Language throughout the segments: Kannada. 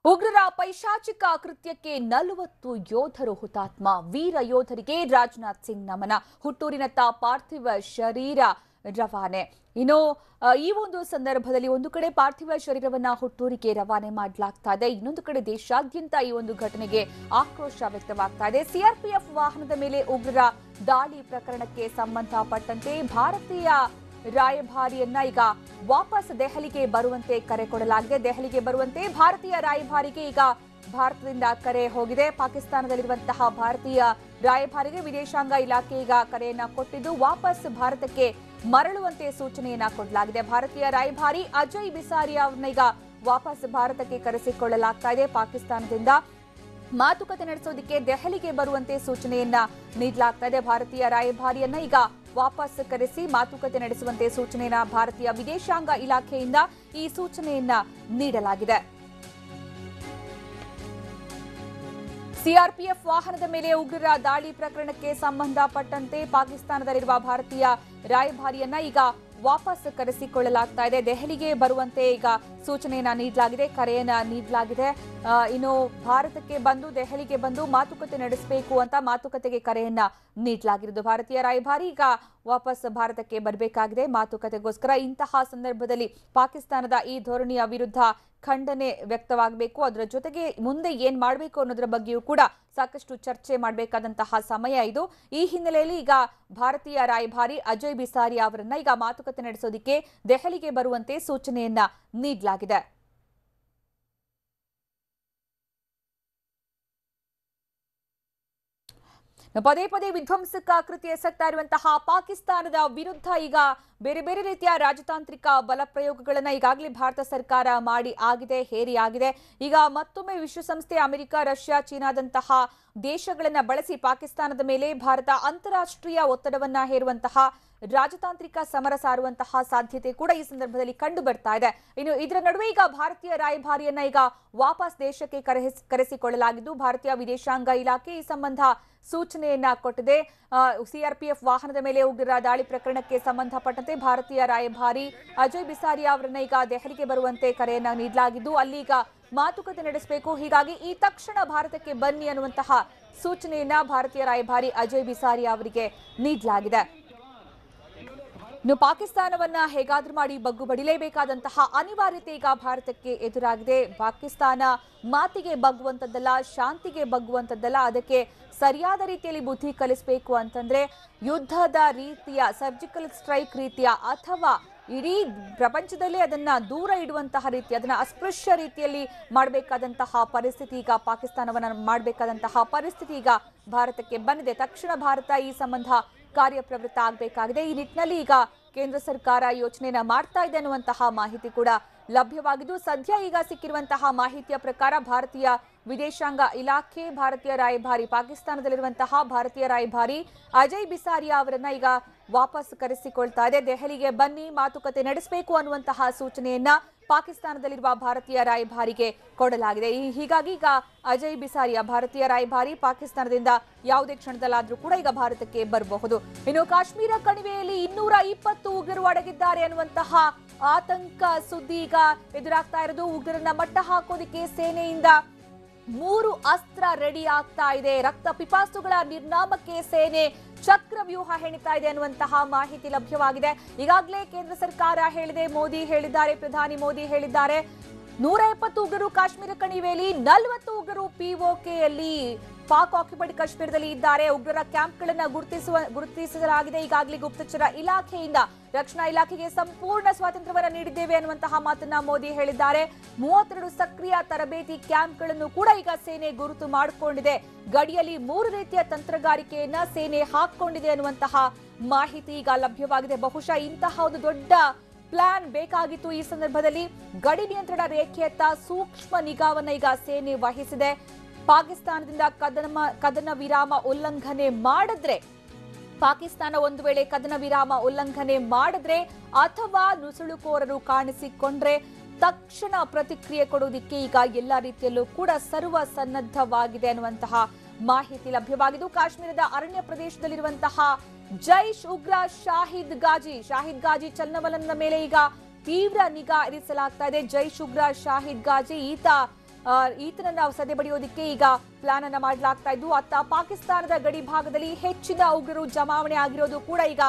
ಉಗ್ರರ ಪೈಶಾಚಿಕ ಕೃತ್ಯಕ್ಕೆ 40 ಯೋಧರು ಹುತಾತ್ಮ. ವೀರ ಯೋಧರಿಗೆ ರಾಜನಾಥ್ ಸಿಂಗ್ ನಮನ. ಹುಟ್ಟೂರಿನತ್ತ ಪಾರ್ಥಿವ ಶರೀರ ರವಾನೆ. ಇನ್ನು ಈ ಒಂದು ಸಂದರ್ಭದಲ್ಲಿ ಒಂದು ಕಡೆ ಪಾರ್ಥಿವ ಶರೀರವನ್ನ ಹುಟ್ಟೂರಿಗೆ ರವಾನೆ ಮಾಡಲಾಗ್ತಾ ಇದೆ, ಇನ್ನೊಂದು ಕಡೆ ದೇಶಾದ್ಯಂತ ಈ ಒಂದು ಘಟನೆಗೆ ಆಕ್ರೋಶ ವ್ಯಕ್ತವಾಗ್ತಾ ಇದೆ. ಸಿಆರ್ಪಿಎಫ್ ವಾಹನದ ಮೇಲೆ ಉಗ್ರರ ದಾಳಿ ಪ್ರಕರಣಕ್ಕೆ ಸಂಬಂಧಪಟ್ಟಂತೆ ಭಾರತೀಯ ರಾಯಭಾರಿಯನ್ನ ಈಗ ವಾಪಸ್ ದೆಹಲಿಗೆ ಬರುವಂತೆ ಕರೆ ಕೊಡಲಾಗಿದೆ. ದೆಹಲಿಗೆ ಬರುವಂತೆ ಭಾರತೀಯ ರಾಯಭಾರಿಗೆ ಈಗ ಭಾರತದಿಂದ ಕರೆ ಹೋಗಿದೆ. ಪಾಕಿಸ್ತಾನದಲ್ಲಿರುವಂತಹ ಭಾರತೀಯ ರಾಯಭಾರಿಗೆ ವಿದೇಶಾಂಗ ಇಲಾಖೆ ಈಗ ಕರೆಯನ್ನ ಕೊಟ್ಟಿದ್ದು ವಾಪಸ್ ಭಾರತಕ್ಕೆ ಮರಳುವಂತೆ ಸೂಚನೆಯನ್ನ ಕೊಡಲಾಗಿದೆ. ಭಾರತೀಯ ರಾಯಭಾರಿ ಅಜಯ್ ಬಿಸಾರಿಯಾ ಅವರನ್ನ ಈಗ ವಾಪಸ್ ಭಾರತಕ್ಕೆ ಕರೆಸಿಕೊಳ್ಳಲಾಗ್ತಾ ಇದೆ. ಪಾಕಿಸ್ತಾನದಿಂದ ಮಾತುಕತೆ ನಡೆಸೋದಕ್ಕೆ ದೆಹಲಿಗೆ ಬರುವಂತೆ ಸೂಚನೆಯನ್ನ ನೀಡಲಾಗ್ತಾ ಇದೆ. ಭಾರತೀಯ ರಾಯಭಾರಿಯನ್ನ ಈಗ ವಾಪಸ್ ಕರೆಸಿ ಮಾತುಕತೆ ನಡೆಸುವಂತೆ ಸೂಚನೆಯನ್ನ ಭಾರತೀಯ ವಿದೇಶಾಂಗ ಇಲಾಖೆಯಿಂದ ಈ ಸೂಚನೆಯನ್ನ ನೀಡಲಾಗಿದೆ. ಸಿಆರ್ಪಿಎಫ್ ವಾಹನದ ಮೇಲೆ ಉಗ್ರರ ದಾಳಿ ಪ್ರಕರಣಕ್ಕೆ ಸಂಬಂಧಪಟ್ಟಂತೆ ಪಾಕಿಸ್ತಾನದಲ್ಲಿರುವ ಭಾರತೀಯ ರಾಯಭಾರಿಯನ್ನ ಈಗ ವಾಪಸ್ ಕರೆಸಿಕೊಳ್ಳಲಾಗ್ತಾ ಇದೆ. ದೆಹಲಿಗೆ ಬರುವಂತೆ ಈಗ ಸೂಚನೆಯನ್ನ ನೀಡಲಾಗಿದೆ, ಕರೆಯನ್ನ ನೀಡಲಾಗಿದೆ. ಇನ್ನು ಭಾರತಕ್ಕೆ ಬಂದು ದೆಹಲಿಗೆ ಬಂದು ಮಾತುಕತೆ ನಡೆಸಬೇಕು ಅಂತ ಮಾತುಕತೆಗೆ ಕರೆಯನ್ನ ನೀಡಲಾಗಿರೋದು. ಭಾರತೀಯ ರಾಯಭಾರಿ ಈಗ ವಾಪಸ್ ಭಾರತಕ್ಕೆ ಬರಬೇಕಾಗಿದೆ ಮಾತುಕತೆಗೋಸ್ಕರ. ಇಂತಹ ಸಂದರ್ಭದಲ್ಲಿ ಪಾಕಿಸ್ತಾನದ ಈ ಧೋರಣೆಯ ವಿರುದ್ಧ ಖಂಡನೆ ವ್ಯಕ್ತವಾಗಬೇಕು. ಅದರ ಜೊತೆಗೆ ಮುಂದೆ ಏನ್ ಮಾಡಬೇಕು ಅನ್ನೋದರ ಬಗ್ಗೆಯೂ ಕೂಡ ಸಾಕಷ್ಟು ಚರ್ಚೆ ಮಾಡಬೇಕಾದಂತಹ ಸಮಯ ಇದು. ಈ ಹಿನ್ನೆಲೆಯಲ್ಲಿ ಈಗ ಭಾರತೀಯ ರಾಯಭಾರಿ ಅಜಯ್ ಬಿಸಾರಿಯಾ ಅವರನ್ನ ಈಗ ಮಾತುಕತೆ ನಡೆಸೋದಕ್ಕೆ ದೆಹಲಿಗೆ ಬರುವಂತೆ ಸೂಚನೆಯನ್ನ ನೀಡಲಾಗಿದೆ. ಪದೇ ಪದೇ ವಿಧ್ವಂಸಕ ಕೃತ್ಯ ಎಸಗ್ತಾ ಇರುವಂತಹ ಪಾಕಿಸ್ತಾನದ ವಿರುದ್ಧ ಈಗ ಬೇರೆ ಬೇರೆ ರೀತಿಯ ರಾಜತಾಂತ್ರಿಕ ಬಲ ಪ್ರಯೋಗಗಳನ್ನ ಈಗಾಗಲೇ ಭಾರತ ಸರ್ಕಾರ ಮಾಡಿ ಆಗಿದೆ, ಹೇರಿ ಆಗಿದೆ. ಈಗ ಮತ್ತೊಮ್ಮೆ ವಿಶ್ವಸಂಸ್ಥೆ, ಅಮೆರಿಕ, ರಷ್ಯಾ, ಚೀನಾದಂತಹ ದೇಶಗಳನ್ನ ಬಳಸಿ ಪಾಕಿಸ್ತಾನದ ಮೇಲೆ ಭಾರತ ಅಂತಾರಾಷ್ಟ್ರೀಯ ಒತ್ತಡವನ್ನ ಹೇರುವಂತಹ ರಾಜತಾಂತ್ರಿಕ ಸಮರ ಸಾರುವಂತಹ ಸಾಧ್ಯತೆ ಕೂಡ ಈ ಸಂದರ್ಭದಲ್ಲಿ ಕಂಡು ಬರ್ತಾ ಇದೆ. ಇನ್ನು ಇದರ ನಡುವೆ ಈಗ ಭಾರತೀಯ ರಾಯಭಾರಿಯನ್ನ ಈಗ ವಾಪಸ್ ದೇಶಕ್ಕೆ ಕರೆಸಿಕೊಳ್ಳಲಾಗಿದ್ದು ಭಾರತೀಯ ವಿದೇಶಾಂಗ ಇಲಾಖೆ ಈ ಸಂಬಂಧ ಸೂಚನೆಯನ್ನ ಕೊಟ್ಟಿದೆ. ಸಿಆರ್ಪಿಎಫ್ ವಾಹನದ ಮೇಲೆ ಉಗ್ರರ ದಾಳಿ ಪ್ರಕರಣಕ್ಕೆ ಸಂಬಂಧಪಟ್ಟಂತೆ ಭಾರತೀಯ ರಾಯಭಾರಿ ಅಜಯ್ ಬಿಸಾರಿಯಾ ಅವರನ್ನ ಈಗ ದೆಹಲಿಗೆ ಬರುವಂತೆ ಕರೆಯನ್ನ ನೀಡಲಾಗಿದ್ದು ಅಲ್ಲಿ ಈಗ ಮಾತುಕತೆ ನಡೆಸಬೇಕು. ಹೀಗಾಗಿ ಈ ತಕ್ಷಣ ಭಾರತಕ್ಕೆ ಬನ್ನಿ ಅನ್ನುವಂತಹ ಸೂಚನೆಯನ್ನ ಭಾರತೀಯ ರಾಯಭಾರಿ ಅಜಯ್ ಬಿಸಾರಿಯಾ ಅವರಿಗೆ ನೀಡಲಾಗಿದೆ. ಇನ್ನು ಪಾಕಿಸ್ತಾನವನ್ನ ಹೇಗಾದ್ರೂ ಮಾಡಿ ಬಗ್ಗು ಬಡಿಲೇಬೇಕಾದಂತಹ ಅನಿವಾರ್ಯತೆ ಈಗ ಭಾರತಕ್ಕೆ ಎದುರಾಗಿದೆ. ಪಾಕಿಸ್ತಾನ ಮಾತಿಗೆ ಬಗ್ಗುವಂತದ್ದಲ್ಲ, ಶಾಂತಿಗೆ ಬಗ್ಗುವಂತದ್ದಲ್ಲ. ಅದಕ್ಕೆ ಸರಿಯಾದ ರೀತಿಯಲ್ಲಿ ಬುದ್ಧಿ ಕಲಿಸಬೇಕು ಅಂತಂದ್ರೆ ಯುದ್ಧದ ರೀತಿಯ, ಸರ್ಜಿಕಲ್ ಸ್ಟ್ರೈಕ್ ರೀತಿಯ ಅಥವಾ ಇಡೀ ಪ್ರಪಂಚದಲ್ಲೇ ಅದನ್ನ ದೂರ ಇಡುವಂತಹ ರೀತಿ, ಅದನ್ನ ಅಸ್ಪೃಶ್ಯ ರೀತಿಯಲ್ಲಿ ಮಾಡಬೇಕಾದಂತಹ ಪರಿಸ್ಥಿತಿ ಈಗ ಪಾಕಿಸ್ತಾನವನ್ನ ಮಾಡಬೇಕಾದಂತಹ ಪರಿಸ್ಥಿತಿ ಈಗ ಭಾರತಕ್ಕೆ ಬಂದಿದೆ. ತಕ್ಷಣ ಭಾರತ ಈ ಸಂಬಂಧ ಕಾರ್ಯಪ್ರವೃತ್ತ ಆಗಬೇಕಾಗಿದೆ. ಈ ನಿಟ್ಟಿನಲ್ಲಿ ಈಗ ಕೇಂದ್ರ ಸರ್ಕಾರ ಯೋಚನೆಯನ್ನ ಮಾಡ್ತಾ ಇದೆ ಅನ್ನುವಂತಹ ಮಾಹಿತಿ ಕೂಡ ಲಭ್ಯವಾಗಿದ್ದು ಸದ್ಯ ಈಗ ಸಿಕ್ಕಿರುವಂತಹ ಮಾಹಿತಿಯ ಪ್ರಕಾರ ಭಾರತೀಯ ವಿದೇಶಾಂಗ ಇಲಾಖೆ ಭಾರತೀಯ ರಾಯಭಾರಿ, ಪಾಕಿಸ್ತಾನದಲ್ಲಿರುವಂತಹ ಭಾರತೀಯ ರಾಯಭಾರಿ ಅಜಯ್ ಬಿಸಾರಿಯಾ ಅವರನ್ನ ಈಗ ವಾಪಸ್ ಕರೆಸಿಕೊಳ್ತಾ ಇದೆ. ದೆಹಲಿಗೆ ಬನ್ನಿ ಮಾತುಕತೆ ನಡೆಸಬೇಕು ಅನ್ನುವಂತಹ ಸೂಚನೆಯನ್ನ ಪಾಕಿಸ್ತಾನದಲ್ಲಿರುವ ಭಾರತೀಯ ರಾಯಭಾರಿಗೆ ಕೊಡಲಾಗಿದೆ. ಹೀಗಾಗಿ ಈಗ ಅಜಯ್ ಬಿಸಾರಿಯಾ ಭಾರತೀಯ ರಾಯಭಾರಿ ಪಾಕಿಸ್ತಾನದಿಂದ ಯಾವುದೇ ಕ್ಷಣದಲ್ಲಾದ್ರೂ ಕೂಡ ಈಗ ಭಾರತಕ್ಕೆ ಬರಬಹುದು. ಇನ್ನು ಕಾಶ್ಮೀರ ಕಣಿವೆಯಲ್ಲಿ 220 ಉಗ್ರರು ಅಡಗಿದ್ದಾರೆ ಅನ್ನುವಂತಹ ಆತಂಕ ಸುದ್ದಿ ಈಗ ಎದುರಾಗ್ತಾ ಇರೋದು. ಉಗ್ರರನ್ನ ಮಟ್ಟ ಹಾಕೋದಿಕ್ಕೆ ಸೇನೆಯಿಂದ 3 ಅಸ್ತ್ರ ರೆಡಿ ಆಗ್ತಾ ಇದೆ. ರಕ್ತ ಪಿಪಾಸುಗಳ ನಿರ್ನಾಮಕ್ಕೆ ಸೇನೆ ಚಕ್ರವ್ಯೂಹ ಹೆಣಿತಾ ಇದೆ ಅನ್ನುವಂತಹ ಮಾಹಿತಿ ಲಭ್ಯವಾಗಿದೆ. ಈಗಾಗಲೇ ಕೇಂದ್ರ ಸರ್ಕಾರ ಹೇಳಿದೆ, ಮೋದಿ ಹೇಳಿದ್ದಾರೆ, ಪ್ರಧಾನಿ ಮೋದಿ ಹೇಳಿದ್ದಾರೆ, 120 ಉಗ್ರರು ಕಾಶ್ಮೀರ ಕಣಿವೆಯಲ್ಲಿ, 40 ಉಗ್ರರು ಪಿಒಕೆಯಲ್ಲಿ ಪಾಕ್ ಆಕ್ಯುಪೈಡ್ ಕಾಶ್ಮೀರದಲ್ಲಿ ಇದ್ದಾರೆ. ಉಗ್ರರ ಕ್ಯಾಂಪ್ಗಳನ್ನ ಗುರುತಿಸಲಾಗಿದೆ. ಈಗಾಗಲೇ ಗುಪ್ತಚರ ಇಲಾಖೆಯಿಂದ ರಕ್ಷಣಾ ಇಲಾಖೆಗೆ ಸಂಪೂರ್ಣ ಸ್ವಾತಂತ್ರ್ಯವನ್ನ ನೀಡಿದ್ದೇವೆ ಅನ್ನುವಂತಹ ಮಾತನ್ನ ಮೋದಿ ಹೇಳಿದ್ದಾರೆ. 32 ಸಕ್ರಿಯ ತರಬೇತಿ ಕ್ಯಾಂಪ್ಗಳನ್ನು ಕೂಡ ಈಗ ಸೇನೆ ಗುರುತು ಮಾಡಿಕೊಂಡಿದೆ. ಗಡಿಯಲ್ಲಿ 3 ರೀತಿಯ ತಂತ್ರಗಾರಿಕೆಯನ್ನ ಸೇನೆ ಹಾಕಿಕೊಂಡಿದೆ ಅನ್ನುವಂತಹ ಮಾಹಿತಿ ಈಗ ಲಭ್ಯವಾಗಿದೆ. ಬಹುಶಃ ಇಂತಹ ಒಂದು ದೊಡ್ಡ ಪ್ಲಾನ್ ಬೇಕಾಗಿತ್ತು. ಈ ಸಂದರ್ಭದಲ್ಲಿ ಗಡಿ ನಿಯಂತ್ರಣ ರೇಖೆಯತ್ತ ಸೂಕ್ಷ್ಮ ನಿಗಾವನ್ನ ಈಗ ಸೇನೆ ವಹಿಸಿದೆ. ಪಾಕಿಸ್ತಾನದಿಂದ ಕದನ ವಿರಾಮ ಉಲ್ಲಂಘನೆ ಮಾಡಿದ್ರೆ, ಪಾಕಿಸ್ತಾನ ಒಂದು ವೇಳೆ ಕದನ ವಿರಾಮ ಉಲ್ಲಂಘನೆ ಮಾಡಿದ್ರೆ ಅಥವಾ ನುಸುಳುಕೋರರು ಕಾಣಿಸಿಕೊಂಡ್ರೆ ತಕ್ಷಣ ಪ್ರತಿಕ್ರಿಯೆ ಕೊಡುವುದಕ್ಕೆ ಈಗ ಎಲ್ಲಾ ರೀತಿಯಲ್ಲೂ ಕೂಡ ಸರ್ವ ಸನ್ನದ್ಧವಾಗಿದೆ ಅನ್ನುವಂತಹ ಮಾಹಿತಿ ಲಭ್ಯವಾಗಿದ್ದು ಕಾಶ್ಮೀರದ ಅರಣ್ಯ ಪ್ರದೇಶದಲ್ಲಿರುವಂತಹ ಜೈಷ್ ಉಗ್ರ ಶಾಹಿದ್ ಗಾಜಿ ಚಲನವಲನದ ಮೇಲೆ ಈಗ ತೀವ್ರ ನಿಗಾ ಇರಿಸಲಾಗ್ತಾ ಇದೆ. ಜೈಷ್ ಉಗ್ರ ಶಾಹಿದ್ ಗಾಜಿ ಈತ ಈತನನ್ನ ಸದೆ ಬಡಿಯೋದಕ್ಕೆ ಈಗ ಪ್ಲಾನ್ ಅನ್ನ ಮಾಡಲಾಗ್ತಾ ಇದ್ದು. ಅತ್ತ ಪಾಕಿಸ್ತಾನದ ಗಡಿ ಭಾಗದಲ್ಲಿ ಹೆಚ್ಚಿನ ಉಗ್ರರು ಜಮಾವಣೆ ಆಗಿರೋದು ಕೂಡ ಈಗ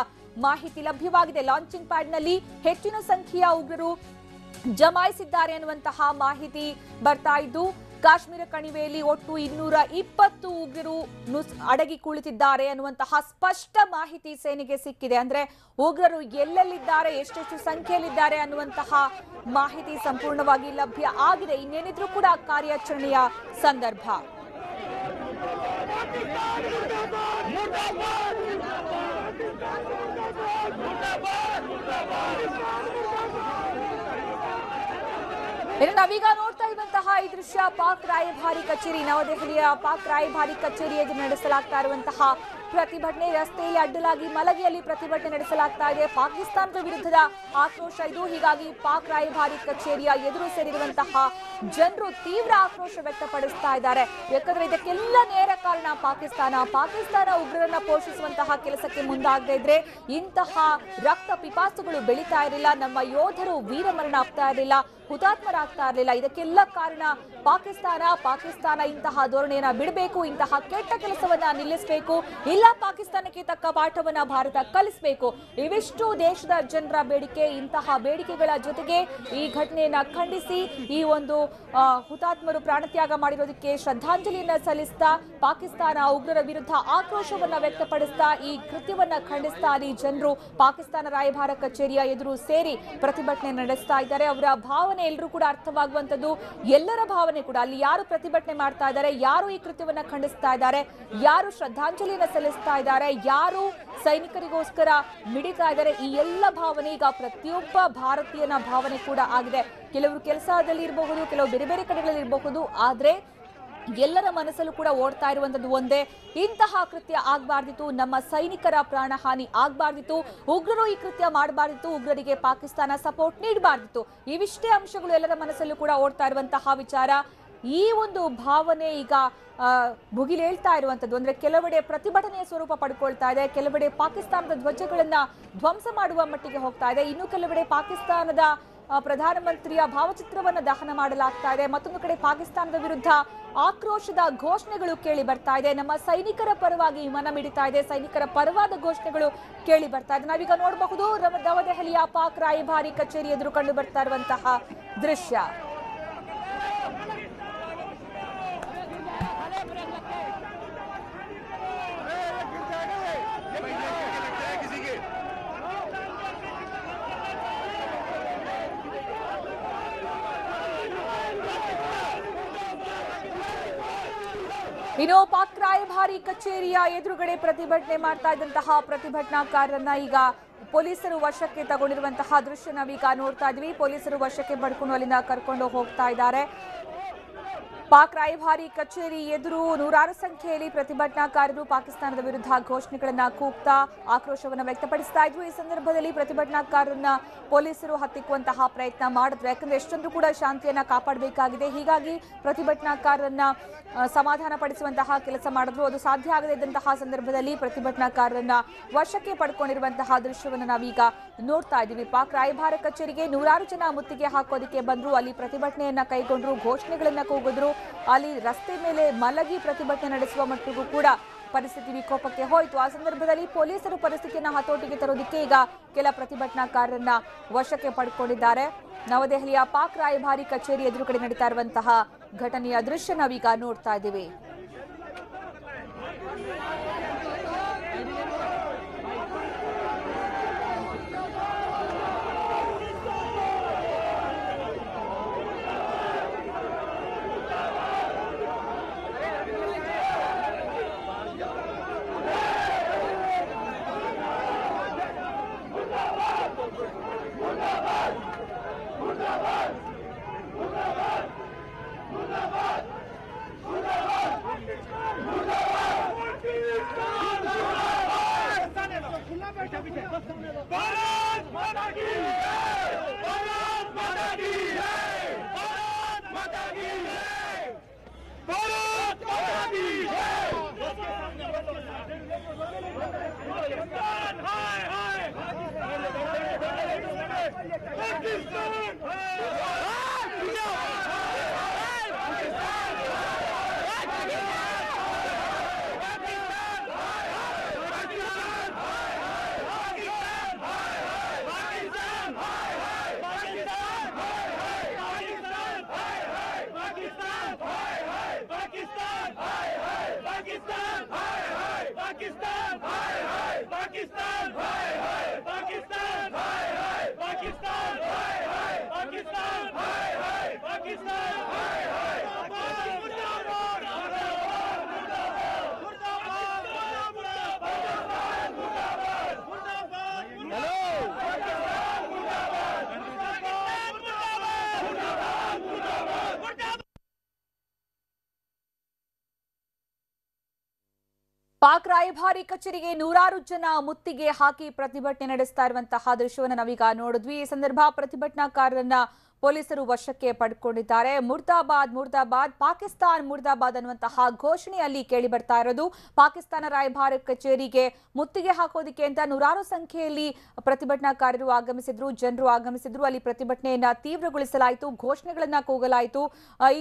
ಮಾಹಿತಿ ಲಭ್ಯವಾಗಿದೆ. ಲಾಂಚಿಂಗ್ ಪ್ಯಾಡ್ ನಲ್ಲಿ ಹೆಚ್ಚಿನ ಸಂಖ್ಯೆಯ ಉಗ್ರರು ಜಮಾಯಿಸಿದ್ದಾರೆ ಅನ್ನುವಂತಹ ಮಾಹಿತಿ ಬರ್ತಾ ಇದ್ದು, ಕಾಶ್ಮೀರ ಕಣಿವೆಯಲ್ಲಿ ಒಟ್ಟು 220 ಉಗ್ರರು ಅಡಗಿ ಕುಳಿತಿದ್ದಾರೆ ಅನ್ನುವಂತಹ ಸ್ಪಷ್ಟ ಮಾಹಿತಿ ಸೇನೆಗೆ ಸಿಕ್ಕಿದೆ. ಅಂದ್ರೆ ಉಗ್ರರು ಎಲ್ಲೆಲ್ಲಿದ್ದಾರೆ, ಎಷ್ಟೆಷ್ಟು ಸಂಖ್ಯೆಯಲ್ಲಿದ್ದಾರೆ ಅನ್ನುವಂತಹ ಮಾಹಿತಿ ಸಂಪೂರ್ಣವಾಗಿ ಲಭ್ಯ ಆಗಿದೆ. ಇನ್ನೇನಿದ್ರೂ ಕೂಡ ಕಾರ್ಯಾಚರಣೆಯ ಸಂದರ್ಭ. ನಾವೀಗ ನೋಡ್ತಾ ಇರುವಂತಹ ಈ ದೃಶ್ಯ ಪಾಕ್ ರಾಯಭಾರಿ ಕಚೇರಿ, ನವದೆಹಲಿಯ ಪಾಕ್ ರಾಯಭಾರಿ ಕಚೇರಿ ಎದುರು ನಡೆಸಲಾಗ್ತಾ ಇರುವಂತಹ ಪ್ರತಿಭಟನೆ. ರಸ್ತೆಯಲ್ಲಿ ಅಡ್ಡಲಾಗಿ ಮಲಗಿಯಲ್ಲಿ ಪ್ರತಿಭಟನೆ ನಡೆಸಲಾಗ್ತಾ ಇದೆ. ಪಾಕಿಸ್ತಾನದ ವಿರುದ್ಧದ ಆಕ್ರೋಶ ಇದು. ಹೀಗಾಗಿ ಪಾಕ್ ರಾಯಭಾರಿ ಕಚೇರಿಯ ಎದುರು ಸೇರಿರುವಂತಹ ಜನರು ತೀವ್ರ ಆಕ್ರೋಶ ವ್ಯಕ್ತಪಡಿಸ್ತಾ ಇದ್ದಾರೆ. ಯಾಕಂದ್ರೆ ಇದಕ್ಕೆಲ್ಲ ನೇರ ಕಾರಣ ಪಾಕಿಸ್ತಾನ ಉಗ್ರರನ್ನ ಪೋಷಿಸುವಂತಹ ಕೆಲಸಕ್ಕೆ ಮುಂದಾಗದೇ ಇದ್ರೆ ಇಂತಹ ರಕ್ತ ಪಿಪಾಸುಗಳು ಬೆಳೀತಾ ಇರಲಿಲ್ಲ, ನಮ್ಮ ಯೋಧರು ವೀರಮರಣ ಆಗ್ತಾ ಇರಲಿಲ್ಲ, ಹುತಾತ್ಮರಾಗ್ತಾ ಇರಲಿಲ್ಲ. ಇದಕ್ಕೆಲ್ಲ ಕಾರಣ ಪಾಕಿಸ್ತಾನ ಇಂತಹ ಧೋರಣೆಯನ್ನ ಬಿಡಬೇಕು, ಇಂತಹ ಕೆಟ್ಟ ಕೆಲಸವನ್ನ ನಿಲ್ಲಿಸಬೇಕು, ಇಲ್ಲ ಪಾಕಿಸ್ತಾನಕ್ಕೆ ತಕ್ಕ ಪಾಠವನ್ನ ಭಾರತ ಕಲಿಸಬೇಕು. ಇವಿಷ್ಟು ದೇಶದ ಜನರ ಬೇಡಿಕೆ. ಇಂತಹ ಬೇಡಿಕೆಗಳ ಜೊತೆಗೆ ಈ ಘಟನೆಯನ್ನ ಖಂಡಿಸಿ ಈ ಒಂದು ಹುತಾತ್ಮರು ಪ್ರಾಣತ್ಯಾಗ ಮಾಡಿರೋದಕ್ಕೆ ಶ್ರದ್ಧಾಂಜಲಿಯನ್ನ ಸಲ್ಲಿಸ್ತಾ ಪಾಕಿಸ್ತಾನ ಉಗ್ರರ ವಿರುದ್ಧ ಆಕ್ರೋಶವನ್ನ ವ್ಯಕ್ತಪಡಿಸ್ತಾ ಈ ಕೃತ್ಯವನ್ನ ಖಂಡಿಸ್ತಾ ಅಲ್ಲಿ ಜನರು ಪಾಕಿಸ್ತಾನ ರಾಯಭಾರ ಕಚೇರಿಯ ಎದುರು ಸೇರಿ ಪ್ರತಿಭಟನೆ ನಡೆಸ್ತಾ ಇದ್ದಾರೆ. ಅವರ ಭಾವನೆ ಎಲ್ಲರೂ ಕೂಡ ಅರ್ಥವಾಗುವಂತದ್ದು. ಎಲ್ಲರ ಭಾವನೆ ಕೂಡ ಅಲ್ಲಿ ಯಾರು ಪ್ರತಿಭಟನೆ ಮಾಡ್ತಾ ಇದ್ದಾರೆ, ಯಾರು ಈ ಕೃತ್ಯವನ್ನ ಖಂಡಿಸ್ತಾ ಇದ್ದಾರೆ, ಯಾರು ಶ್ರದ್ಧಾಂಜಲಿಯನ್ನ ಸಲ್ಲಿಸ್ತಾ ಇದ್ದಾರೆ, ಯಾರು ಸೈನಿಕರಿಗೋಸ್ಕರ ಮಿಡಿತಾ ಇದ್ದಾರೆ, ಈ ಎಲ್ಲ ಭಾವನೆ ಈಗ ಪ್ರತಿಯೊಬ್ಬ ಭಾರತೀಯನ ಭಾವನೆ ಕೂಡ ಆಗಿದೆ. ಕೆಲವರು ಕೆಲಸದಲ್ಲಿ ಇರಬಹುದು, ಕೆಲವು ಬೇರೆ ಬೇರೆ ಕಡೆಗಳಲ್ಲಿ ಇರಬಹುದು, ಆದ್ರೆ ಎಲ್ಲರ ಮನಸ್ಸಲ್ಲೂ ಕೂಡ ಓಡ್ತಾ ಇರುವಂತದ್ದು ಒಂದೇ, ಇಂತಹ ಕೃತ್ಯ ಆಗಬಾರ್ದಿತ್ತು, ನಮ್ಮ ಸೈನಿಕರ ಪ್ರಾಣ ಹಾನಿ ಆಗಬಾರ್ದಿತ್ತು, ಉಗ್ರರು ಈ ಕೃತ್ಯ ಮಾಡಬಾರ್ದಿತ್ತು, ಉಗ್ರರಿಗೆ ಪಾಕಿಸ್ತಾನ ಸಪೋರ್ಟ್ ನೀಡಬಾರ್ದಿತ್ತು. ಇವಿಷ್ಟೇ ಅಂಶಗಳು ಎಲ್ಲರ ಮನಸ್ಸಲ್ಲೂ ಕೂಡ ಓಡ್ತಾ ಇರುವಂತಹ ವಿಚಾರ. ಈ ಒಂದು ಭಾವನೆ ಈಗ ಭುಗಿಲೇಳ್ತಾ ಇರುವಂತದ್ದು. ಅಂದ್ರೆ ಕೆಲವೆಡೆ ಪ್ರತಿಭಟನೆಯ ಸ್ವರೂಪ ಪಡ್ಕೊಳ್ತಾ ಇದೆ, ಕೆಲವೆಡೆ ಪಾಕಿಸ್ತಾನದ ಧ್ವಜಗಳನ್ನ ಧ್ವಂಸ ಮಾಡುವ ಮಟ್ಟಿಗೆ ಹೋಗ್ತಾ ಇದೆ, ಇನ್ನು ಕೆಲವೆಡೆ ಪಾಕಿಸ್ತಾನದ ಪ್ರಧಾನಮಂತ್ರಿಯ ಭಾವಚಿತ್ರವನ್ನು ದಹನ ಮಾಡಲಾಗ್ತಾ ಇದೆ. ಮತ್ತೊಂದು ಕಡೆ ಪಾಕಿಸ್ತಾನದ ವಿರುದ್ಧ ಆಕ್ರೋಶದ ಘೋಷಣೆಗಳು ಕೇಳಿ ಬರ್ತಾ ಇದೆ. ನಮ್ಮ ಸೈನಿಕರ ಪರವಾಗಿ ಮನ ಮಿಡಿತಾ ಇದೆ, ಸೈನಿಕರ ಪರವಾದ ಘೋಷಣೆಗಳು ಕೇಳಿ ಬರ್ತಾ ಇದೆ. ನಾವೀಗ ನೋಡಬಹುದು ನವದೆಹಲಿಯ ಪಾಕ್ ರಾಯಭಾರಿ ಕಚೇರಿ ಎದುರು ಕಂಡು ಬರ್ತಾ ಇರುವಂತಹ ದೃಶ್ಯ. ಇನ್ನು ಪಾಕ್ ರಾಯಭಾರಿ ಕಚೇರಿಯ ಎದುರುಗಡೆ ಪ್ರತಿಭಟನೆ ಮಾಡ್ತಾ ಇದ್ದಂತಹ ಪ್ರತಿಭಟನಾಕಾರರನ್ನ ಈಗ ಪೊಲೀಸರು ವಶಕ್ಕೆ ತಗೊಂಡಿರುವಂತಹ ದೃಶ್ಯ ನಾವೀಗ ನೋಡ್ತಾ ಇದ್ವಿ. ಪೊಲೀಸರು ವಶಕ್ಕೆ ಪಡ್ಕೊಂಡು ಅಲ್ಲಿಂದ ಕರ್ಕೊಂಡು ಹೋಗ್ತಾ ಇದ್ದಾರೆ. ಪಾಕ್ ರಾಯಭಾರಿ ಕಚೇರಿ ಎದುರು ನೂರಾರು ಸಂಖ್ಯೆಯಲ್ಲಿ ಪ್ರತಿಭಟನಾಕಾರರು ಪಾಕಿಸ್ತಾನದ ವಿರುದ್ಧ ಘೋಷಣೆಗಳನ್ನ ಕೂಗ್ತಾ ಆಕ್ರೋಶವನ್ನು ವ್ಯಕ್ತಪಡಿಸ್ತಾ ಇದ್ರು. ಈ ಸಂದರ್ಭದಲ್ಲಿ ಪ್ರತಿಭಟನಾಕಾರರನ್ನ ಪೊಲೀಸರು ಹತ್ತಿಕ್ಕುವಂತಹ ಪ್ರಯತ್ನ ಮಾಡಿದ್ರು. ಯಾಕಂದ್ರೆ ಎಷ್ಟೊಂದು ಕೂಡ ಶಾಂತಿಯನ್ನ ಕಾಪಾಡಬೇಕಾಗಿದೆ. ಹೀಗಾಗಿ ಪ್ರತಿಭಟನಾಕಾರರನ್ನ ಸಮಾಧಾನ ಪಡಿಸುವಂತಹ ಕೆಲಸ ಮಾಡಿದ್ರು. ಅದು ಸಾಧ್ಯ ಆಗದೇ ಇದ್ದಂತಹ ಸಂದರ್ಭದಲ್ಲಿ ಪ್ರತಿಭಟನಾಕಾರರನ್ನ ವಶಕ್ಕೆ ಪಡ್ಕೊಂಡಿರುವಂತಹ ದೃಶ್ಯವನ್ನು ನಾವೀಗ ನೋಡ್ತಾ ಇದ್ದೀವಿ. ಪಾಕ್ ರಾಯಭಾರ ಕಚೇರಿಗೆ ನೂರಾರು ಜನ ಮುತ್ತಿಗೆ ಹಾಕೋದಕ್ಕೆ ಬಂದ್ರು, ಅಲ್ಲಿ ಪ್ರತಿಭಟನೆಯನ್ನ ಕೈಗೊಂಡ್ರು, ಘೋಷಣೆಗಳನ್ನ ಕೂಗಿದ್ರು. ಅಲ್ಲಿ ರಸ್ತೆ ಮೇಲೆ ಮಲಗಿ ಪ್ರತಿಭಟನೆ ನಡೆಸುವ ಮಟ್ಟಿಗೂ ಕೂಡ ಪರಿಸ್ಥಿತಿ ವಿಕೋಪಕ್ಕೆ ಹೋಯಿತು. ಆ ಸಂದರ್ಭದಲ್ಲಿ ಪೊಲೀಸರು ಪರಿಸ್ಥಿತಿಯನ್ನ ಹತೋಟಿಗೆ ತರೋದಕ್ಕೆ ಈಗ ಕೆಲ ಪ್ರತಿಭಟನಾಕಾರರನ್ನ ವಶಕ್ಕೆ ಪಡ್ಕೊಂಡಿದ್ದಾರೆ. ನವದೆಹಲಿಯ ಪಾಕ್ ರಾಯಭಾರಿ ಕಚೇರಿ ಎದುರುಗಡೆ ನಡೀತಾ ಇರುವಂತಹ ಘಟನೆಯ ದೃಶ್ಯ ನಾವೀಗ ನೋಡ್ತಾ ಇದ್ದೀವಿ. पाकिस्तान हाय हाय पाकिस्तान हाय हाय पाकिस्तान हाय हाय पाकिस्तान हाय हाय पाकिस्तान हाय हाय पाकिस्तान हाय हाय मुर्दाबाद मुर्दाबाद मुर्दाबाद मुर्दाबाद मुर्दाबाद हेलो पाकिस्तान मुर्दाबाद मुर्दाबाद मुर्दाबाद ಪಾಕ್ ರಾಯಭಾರಿ ಕಚೇರಿಗೆ ನೂರಾರು ಜನ ಮುತ್ತಿಗೆ ಹಾಕಿ ಪ್ರತಿಭಟನೆ ನಡೆಸ್ತಾ ಇರುವಂತಹ ದೃಶ್ಯವನ್ನು ನಾವೀಗ ನೋಡಿದ್ವಿ. ಈ ಸಂದರ್ಭ ಪ್ರತಿಭಟನಾಕಾರರನ್ನ ಪೊಲೀಸರು ವಶಕ್ಕೆ ಪಡೆದುಕೊಂಡಿದ್ದಾರೆ. ಮುರ್ದಾಬಾದ್ ಮುರ್ದಾಬಾದ್ ಪಾಕಿಸ್ತಾನ್ ಮುರ್ದಾಬಾದ್ ಅನ್ನುವಂತಹ ಘೋಷಣೆ ಅಲ್ಲಿ ಕೇಳಿ ಬರ್ತಾ ಇರೋದು. ಪಾಕಿಸ್ತಾನ ರಾಯಭಾರ ಕಚೇರಿಗೆ ಮುತ್ತಿಗೆ ಹಾಕೋದಕ್ಕೆ ಅಂತ ನೂರಾರು ಸಂಖ್ಯೆಯಲ್ಲಿ ಪ್ರತಿಭಟನಾಕಾರರು ಆಗಮಿಸಿದ್ರು, ಜನರು ಆಗಮಿಸಿದ್ರು. ಅಲ್ಲಿ ಪ್ರತಿಭಟನೆಯನ್ನ ತೀವ್ರಗೊಳಿಸಲಾಯಿತು, ಘೋಷಣೆಗಳನ್ನ ಕೂಗಲಾಯಿತು.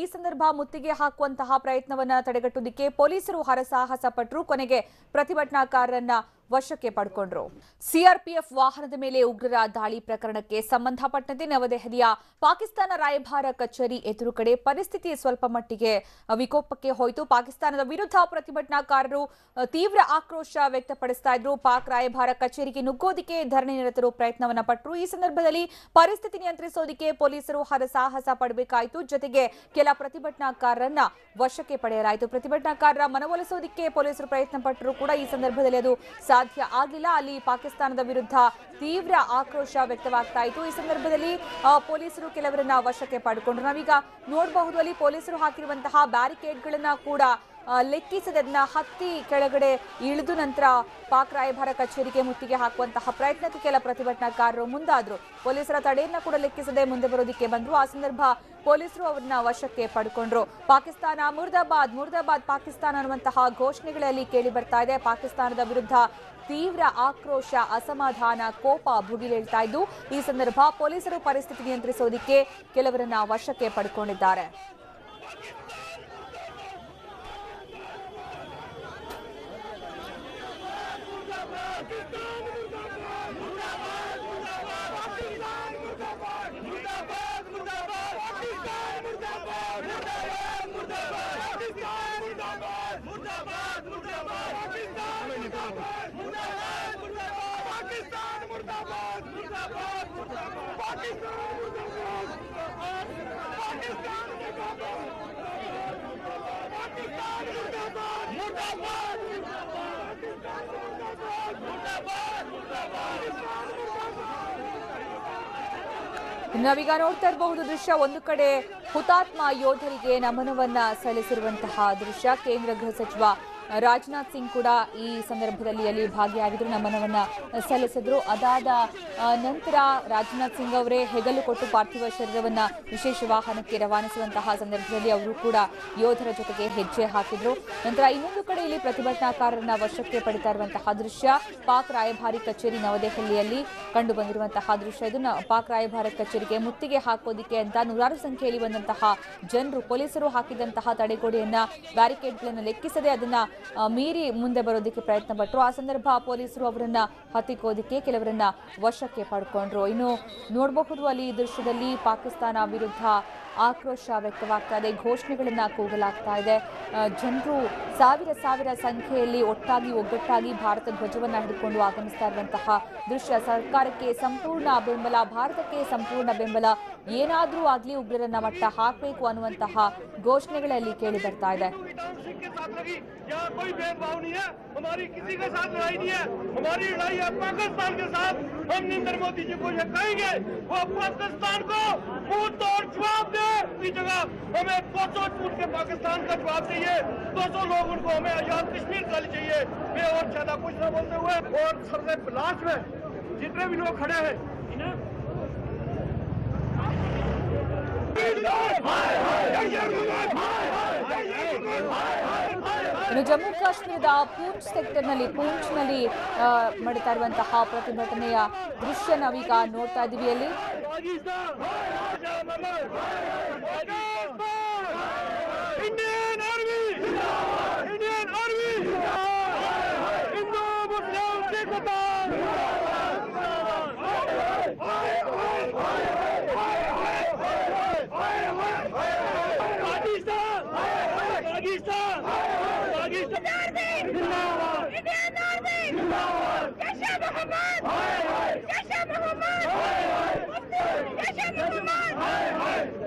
ಈ ಸಂದರ್ಭ ಮುತ್ತಿಗೆ ಹಾಕುವಂತಹ ಪ್ರಯತ್ನವನ್ನ ತಡೆಗಟ್ಟುವುದಕ್ಕೆ ಪೊಲೀಸರು ಹರಸಾಹಸ ಪಟ್ಟರು. ಕೊನೆಗೆ ಪ್ರತಿಭಟನಾಕಾರರನ್ನ ವಶಕ್ಕೆ ಪಡೆದುಕೊಂಡ್ರು. ಸಿಆರ್ಪಿಎಫ್ ವಾಹನದ ಮೇಲೆ ಉಗ್ರರ ದಾಳಿ ಪ್ರಕರಣಕ್ಕೆ ಸಂಬಂಧಪಟ್ಟಂತೆ ನವದೆಹಲಿಯ ಪಾಕಿಸ್ತಾನ ರಾಯಭಾರ ಕಚೇರಿ ಎದುರು ಕಡೆ ಪರಿಸ್ಥಿತಿ ಸ್ವಲ್ಪ ಮಟ್ಟಿಗೆ ವಿಕೋಪಕ್ಕೆ ಹೋಯಿತು. ಪಾಕಿಸ್ತಾನದ ವಿರುದ್ಧ ಪ್ರತಿಭಟನಾಕಾರರು ತೀವ್ರ ಆಕ್ರೋಶ ವ್ಯಕ್ತಪಡಿಸ್ತಾ ಇದ್ರು. ಪಾಕ್ ರಾಯಭಾರ ಕಚೇರಿಗೆ ನುಗ್ಗೋದಿಕ್ಕೆ ಧರಣಿ ನಿರತರು ಪ್ರಯತ್ನವನ್ನ ಪಟ್ಟರು. ಈ ಸಂದರ್ಭದಲ್ಲಿ ಪರಿಸ್ಥಿತಿ ನಿಯಂತ್ರಿಸೋದಕ್ಕೆ ಪೊಲೀಸರು ಹರಸಾಹಸ ಪಡಬೇಕಾಯಿತು. ಜೊತೆಗೆ ಕೆಲ ಪ್ರತಿಭಟನಾಕಾರರನ್ನ ವಶಕ್ಕೆ ಪಡೆಯಲಾಯಿತು. ಪ್ರತಿಭಟನಾಕಾರರ ಮನವೊಲಿಸೋದಕ್ಕೆ ಪೊಲೀಸರು ಪ್ರಯತ್ನ ಪಟ್ಟರು ಕೂಡ ಈ ಸಂದರ್ಭದಲ್ಲಿ ಅದು ಸಾಧ್ಯ ಆಗಲಿಲ್ಲ. ಅಲ್ಲಿ ಪಾಕಿಸ್ತಾನದ ವಿರುದ್ಧ ತೀವ್ರ ಆಕ್ರೋಶ ವ್ಯಕ್ತವಾಗ್ತಾ ಇತ್ತು. ಈ ಸಂದರ್ಭದಲ್ಲಿ ಪೊಲೀಸರು ಕೆಲವರನ್ನ ವಶಕ್ಕೆ ಪಡೆದುಕೊಂಡ್ರು. ನಾವೀಗ ನೋಡಬಹುದು ಅಲ್ಲಿ ಪೊಲೀಸರು ಹಾಕಿರುವಂತಹ ಬ್ಯಾರಿಕೇಡ್ಗಳನ್ನ ಕೂಡ ಲೆಕ್ಕಿಸದನ್ನ ಹತ್ತಿ ಕೆಳಗಡೆ ಇಳಿದು ನಂತರ ಪಾಕ್ ರಾಯಭಾರ ಕಚೇರಿಗೆ ಮುತ್ತಿಗೆ ಹಾಕುವಂತಹ ಪ್ರಯತ್ನಕ್ಕೆ ಕೆಲ ಪ್ರತಿಭಟನಾಕಾರರು ಮುಂದಾದ್ರು. ಪೊಲೀಸರ ತಡೆಯನ್ನ ಕೂಡ ಲೆಕ್ಕಿಸದೆ ಮುಂದೆ ಬರೋದಕ್ಕೆ ಬಂದ್ರು. ಆ ಸಂದರ್ಭ ಪೊಲೀಸರು ಅವರನ್ನ ವಶಕ್ಕೆ ಪಡೆದುಕೊಂಡ್ರು. ಪಾಕಿಸ್ತಾನ ಮುರ್ದಾಬಾದ್ ಮುರ್ದಾಬಾದ್ ಪಾಕಿಸ್ತಾನ ಅನ್ನುವಂತಹ ಘೋಷಣೆಗಳಲ್ಲಿ ಕೇಳಿ ಬರ್ತಾ ಇದೆ. ಪಾಕಿಸ್ತಾನದ ವಿರುದ್ಧ ತೀವ್ರ ಆಕ್ರೋಶ, ಅಸಮಾಧಾನ, ಕೋಪ ಭುಗಿಲೇಳ್ತಾ ಇದ್ದು ಈ ಸಂದರ್ಭ ಪೊಲೀಸರು ಪರಿಸ್ಥಿತಿ ನಿಯಂತ್ರಿಸೋದಕ್ಕೆ ಕೆಲವರನ್ನ ವಶಕ್ಕೆ ಪಡೆದುಕೊಂಡಿದ್ದಾರೆ. ನಾವೀಗ ನೋಡ್ತಾ ಇರಬಹುದು ದೃಶ್ಯ. ಒಂದು ಕಡೆ ಹುತಾತ್ಮ ಯೋಧರಿಗೆ ನಮನವನ್ನ ಸಲ್ಲಿಸಿರುವಂತಹ ದೃಶ್ಯ. ಕೇಂದ್ರ ಗೃಹ ಸಚಿವ ರಾಜನಾಥ್ ಸಿಂಗ್ ಕೂಡ ಈ ಸಂದರ್ಭದಲ್ಲಿ ಅಲ್ಲಿ ಭಾಗಿಯಾಗಿದ್ರು, ನಮನವನ್ನ ಸಲ್ಲಿಸಿದ್ರು. ಅದಾದ ನಂತರ ರಾಜನಾಥ್ ಸಿಂಗ್ ಅವರೇ ಹೆಗಲು ಕೊಟ್ಟು ಪಾರ್ಥಿವ ಶರೀರವನ್ನ ವಿಶೇಷ ವಾಹನಕ್ಕೆ ರವಾನಿಸುವಂತಹ ಸಂದರ್ಭದಲ್ಲಿ ಅವರು ಕೂಡ ಯೋಧರ ಜೊತೆಗೆ ಹೆಜ್ಜೆ ಹಾಕಿದ್ರು. ನಂತರ ಇನ್ನೊಂದು ಕಡೆ ಇಲ್ಲಿ ಪ್ರತಿಭಟನಾಕಾರರನ್ನ ವಶಕ್ಕೆ ಪಡಿತಾ ಇರುವಂತಹ ದೃಶ್ಯ. ಪಾಕ್ ರಾಯಭಾರಿ ಕಚೇರಿ ನವದೆಹಲಿಯಲ್ಲಿ ಕಂಡು ಬಂದಿರುವಂತಹ ದೃಶ್ಯ ಇದು. ಪಾಕ್ ರಾಯಭಾರ ಕಚೇರಿಗೆ ಮುತ್ತಿಗೆ ಹಾಕೋದಿಕ್ಕೆ ಅಂತ ನೂರಾರು ಸಂಖ್ಯೆಯಲ್ಲಿ ಬಂದಂತಹ ಜನರು ಪೊಲೀಸರು ಹಾಕಿದಂತಹ ತಡೆಗೋಡೆಯನ್ನ, ಬ್ಯಾರಿಕೇಡ್ಗಳನ್ನು ಲೆಕ್ಕಿಸದೆ ಅದನ್ನ ಮೀರಿ ಮುಂದೆ ಬರೋದಕ್ಕೆ ಪ್ರಯತ್ನ ಪಟ್ಟರು. ಆ ಸಂದರ್ಭ ಪೊಲೀಸರು ಅವರನ್ನ ಹತ್ತಿಕ್ಕೋದಿಕ್ಕೆ ಕೆಲವರನ್ನ ವಶಕ್ಕೆ ಪಡ್ಕೊಂಡ್ರು. ಇನ್ನು ನೋಡಬಹುದು ಅಲ್ಲಿ ದೃಶ್ಯದಲ್ಲಿ ಪಾಕಿಸ್ತಾನ ವಿರುದ್ಧ ಆಕ್ರೋಶ ವ್ಯಕ್ತವಾಗ್ತಾ ಇದೆ, ಘೋಷಣೆಗಳನ್ನ ಕೂಗಲಾಗ್ತಾ ಇದೆ. ಜನರು ಸಾವಿರ ಸಂಖ್ಯೆಯಲ್ಲಿ ಒಗ್ಗಟ್ಟಾಗಿ ಭಾರತ ಧ್ವಜವನ್ನ ಹಿಡಿದುಕೊಂಡು ಆಗಮಿಸ್ತಾ ಇರುವಂತಹ ದೃಶ್ಯ. ಸರ್ಕಾರಕ್ಕೆ ಸಂಪೂರ್ಣ ಬೆಂಬಲ, ಭಾರತಕ್ಕೆ ಸಂಪೂರ್ಣ ಬೆಂಬಲ, ಏನಾದ್ರೂ ಆಗ್ಲಿ ಉಗ್ರರನ್ನ ಮಟ್ಟ ಹಾಕಬೇಕು ಅನ್ನುವಂತಹ ಘೋಷಣೆಗಳಲ್ಲಿ ಕೇಳಿ ಬರ್ತಾ ಇದೆ. कोई भेदभाव नहीं है, हमारी किसी के साथ लड़ाई नहीं है, हमारी लड़ाई है पाकिस्तान के साथ। हम नरेंद्र मोदी जी को ये कहेंगे वो पाकिस्तान को मुंह तोड़ जवाब दे। इसी जगह हमें 200 छूट के पाकिस्तान का जवाब चाहिए, 200 लोग उनको हमें आजाद कश्मीर कर चाहिए। मैं और ज्यादा कुछ न बोलते हुए और सबसे लास्ट में जितने भी लोग खड़े हैं ಇನ್ನು ಜಮ್ಮು ಕಾಶ್ಮೀರದ ಪೂಂಚ್ ಸೆಕ್ಟರ್ನಲ್ಲಿ ಪೂಂಚ್ನಲ್ಲಿ ಮಾಡ್ತಾ ಇರುವಂತಹ ಪ್ರತಿಭಟನೆಯ ದೃಶ್ಯ ನಾವೀಗ ನೋಡ್ತಾ ಇದ್ದೀವಿ. ಅಲ್ಲಿ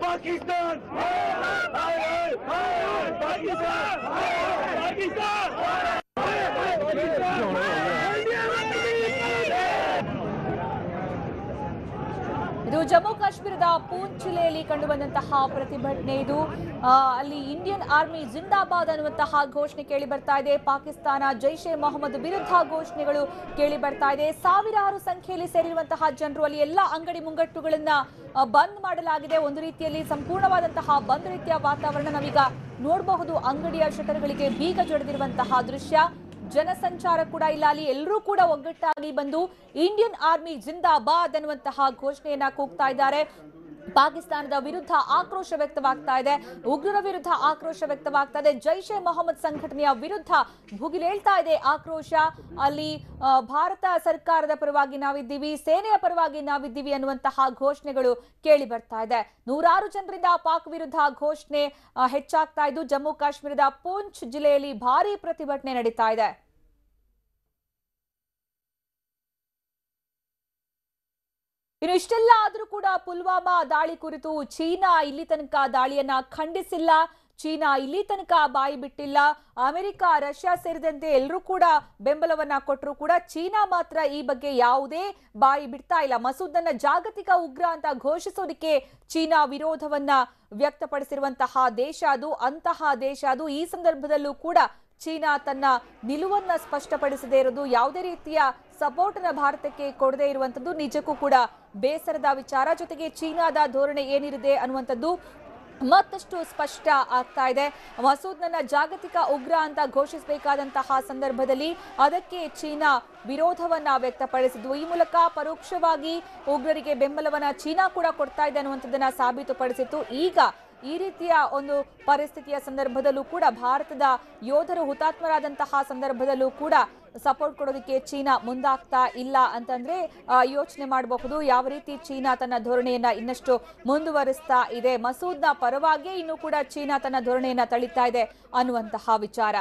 पाकिस्तान ಇದು ಜಮ್ಮು ಕಾಶ್ಮೀರದ ಪೂಂಚ್ ಜಿಲ್ಲೆಯಲ್ಲಿ ಕಂಡುಬಂದಂತಹ ಪ್ರತಿಭಟನೆ. ಇದು ಅಲ್ಲಿ ಇಂಡಿಯನ್ ಆರ್ಮಿ ಜಿಂದಾಬಾದ್ ಅನ್ನುವಂತಹ ಘೋಷಣೆ ಕೇಳಿ ಬರ್ತಾ ಇದೆ. ಪಾಕಿಸ್ತಾನ ಜೈಷ್ ಎ ಮೊಹಮ್ಮದ್ ವಿರುದ್ಧ ಘೋಷಣೆಗಳು ಕೇಳಿ ಬರ್ತಾ ಇದೆ. ಸಾವಿರಾರು ಸಂಖ್ಯೆಯಲ್ಲಿ ಸೇರಿರುವಂತಹ ಜನರು ಅಲ್ಲಿ ಎಲ್ಲ ಅಂಗಡಿ ಮುಂಗಟ್ಟುಗಳನ್ನ ಬಂದ್ ಮಾಡಲಾಗಿದೆ. ಒಂದು ರೀತಿಯಲ್ಲಿ ಸಂಪೂರ್ಣವಾದಂತಹ ಬಂದ್ ರೀತಿಯ ವಾತಾವರಣ ನಾವೀಗ ನೋಡಬಹುದು. ಅಂಗಡಿಯ ಶಟರ್ಗಳಿಗೆ ಬೀಗ ಜೊಡೆದಿರುವಂತಹ ದೃಶ್ಯ. ಜನಸಂಚಾರ ಕೂಡ ಇಲ್ಲ. ಅಲ್ಲಿ ಎಲ್ಲರೂ ಕೂಡ ಒಗ್ಗಟ್ಟಾಗಿ ಬಂದು ಇಂಡಿಯನ್ ಆರ್ಮಿ ಜಿಂದಾಬಾದ್ ಅನ್ನುವಂತಹ ಘೋಷಣೆಯನ್ನ ಕೂಗ್ತಾ ಇದ್ದಾರೆ. ಪಾಕಿಸ್ತಾನದ ವಿರುದ್ಧ ಆಕ್ರೋಶ ವ್ಯಕ್ತವಾಗ್ತಾ ಇದೆ. ಉಗ್ರರ ವಿರುದ್ಧ ಆಕ್ರೋಶ ವ್ಯಕ್ತವಾಗ್ತಾ ಇದೆ. ಜೈಷ್ ಎ ಮೊಹಮ್ಮದ್ ಸಂಘಟನೆಯ ವಿರುದ್ಧ ಭುಗಿಲೇಳ್ತಾ ಇದೆ ಆಕ್ರೋಶ. ಅಲ್ಲಿ ಭಾರತ ಸರ್ಕಾರದ ಪರವಾಗಿ ನಾವಿದ್ದೀವಿ, ಸೇನೆಯ ಪರವಾಗಿ ನಾವಿದ್ದೀವಿ ಅನ್ನುವಂತಹ ಘೋಷಣೆಗಳು ಕೇಳಿ ಬರ್ತಾ ಇದೆ. ನೂರಾರು ಜನರಿಂದ ಪಾಕ್ ವಿರುದ್ಧ ಘೋಷಣೆ ಹೆಚ್ಚಾಗ್ತಾ ಇದ್ದು ಜಮ್ಮು ಕಾಶ್ಮೀರದ ಪೂಂಚ್ ಜಿಲ್ಲೆಯಲ್ಲಿ ಭಾರೀ ಪ್ರತಿಭಟನೆ ನಡೀತಾ ಇದೆ. ಇನ್ನು ಇಷ್ಟೆಲ್ಲ ಆದರೂ ಕೂಡ ಪುಲ್ವಾಮಾ ದಾಳಿ ಕುರಿತು ಚೀನಾ ಇಲ್ಲಿ ತನಕ ದಾಳಿಯನ್ನ ಖಂಡಿಸಿಲ್ಲ. ಚೀನಾ ಇಲ್ಲಿ ತನಕ ಬಾಯಿ ಬಿಟ್ಟಿಲ್ಲ. ಅಮೆರಿಕ, ರಷ್ಯಾ ಸೇರಿದಂತೆ ಎಲ್ಲರೂ ಕೂಡ ಬೆಂಬಲವನ್ನ ಕೊಟ್ಟರು ಕೂಡ ಚೀನಾ ಮಾತ್ರ ಈ ಬಗ್ಗೆ ಯಾವುದೇ ಬಾಯಿ ಬಿಡ್ತಾ ಇಲ್ಲ. ಮಸೂದ್ನ ಜಾಗತಿಕ ಉಗ್ರ ಅಂತ ಘೋಷಿಸೋದಕ್ಕೆ ಚೀನಾ ವಿರೋಧವನ್ನ ವ್ಯಕ್ತಪಡಿಸಿರುವಂತಹ ದೇಶ ಅದು, ಅಂತಹ ದೇಶ ಅದು. ಈ ಸಂದರ್ಭದಲ್ಲೂ ಕೂಡ ಚೀನಾ ತನ್ನ ನಿಲುವನ್ನ ಸ್ಪಷ್ಟಪಡಿಸದೇ ಇರೋದು, ಯಾವುದೇ ರೀತಿಯ ಸಪೋರ್ಟ್ ನ ಭಾರತಕ್ಕೆ ಕೊಡದೇ ಇರುವಂತದ್ದು ನಿಜಕ್ಕೂ ಕೂಡ ಬೇಸರದ ವಿಚಾರ. ಜೊತೆಗೆ ಚೀನಾದ ಧೋರಣೆ ಏನಿದೆ ಅನ್ನುವಂಥದ್ದು ಮತ್ತಷ್ಟು ಸ್ಪಷ್ಟ ಆಗ್ತಾ ಇದೆ. ಮಸೂದ್ನ ಜಾಗತಿಕ ಉಗ್ರ ಅಂತ ಘೋಷಿಸಬೇಕಾದಂತಹ ಸಂದರ್ಭದಲ್ಲಿ ಅದಕ್ಕೆ ಚೀನಾ ವಿರೋಧವನ್ನ ವ್ಯಕ್ತಪಡಿಸಿದ್ವು. ಈ ಮೂಲಕ ಪರೋಕ್ಷವಾಗಿ ಉಗ್ರರಿಗೆ ಬೆಂಬಲವನ್ನ ಚೀನಾ ಕೂಡ ಕೊಡ್ತಾ ಇದೆ ಅನ್ನುವಂಥದ್ದನ್ನ ಸಾಬೀತುಪಡಿಸಿತ್ತು. ಈಗ ಈ ರೀತಿಯ ಒಂದು ಪರಿಸ್ಥಿತಿಯ ಸಂದರ್ಭದಲ್ಲೂ ಕೂಡ ಭಾರತದ ಯೋಧರು ಹುತಾತ್ಮರಾದಂತಹ ಸಂದರ್ಭದಲ್ಲೂ ಕೂಡ ಸಪೋರ್ಟ್ ಕೊಡೋದಕ್ಕೆ ಚೀನಾ ಮುಂದಾಗ್ತಾ ಇಲ್ಲ ಅಂತಂದ್ರೆ ಯೋಚನೆ ಮಾಡಬಹುದು ಯಾವ ರೀತಿ ಚೀನಾ ತನ್ನ ಧೋರಣೆಯನ್ನ ಇನ್ನಷ್ಟು ಮುಂದುವರಿಸ್ತಾ ಇದೆ. ಮಸೂದ್ನ ಪರವಾಗಿ ಇನ್ನೂ ಕೂಡ ಚೀನಾ ತನ್ನ ಧೋರಣೆಯನ್ನ ತಳಿತಾ ಇದೆ ಅನ್ನುವಂತಹ ವಿಚಾರ.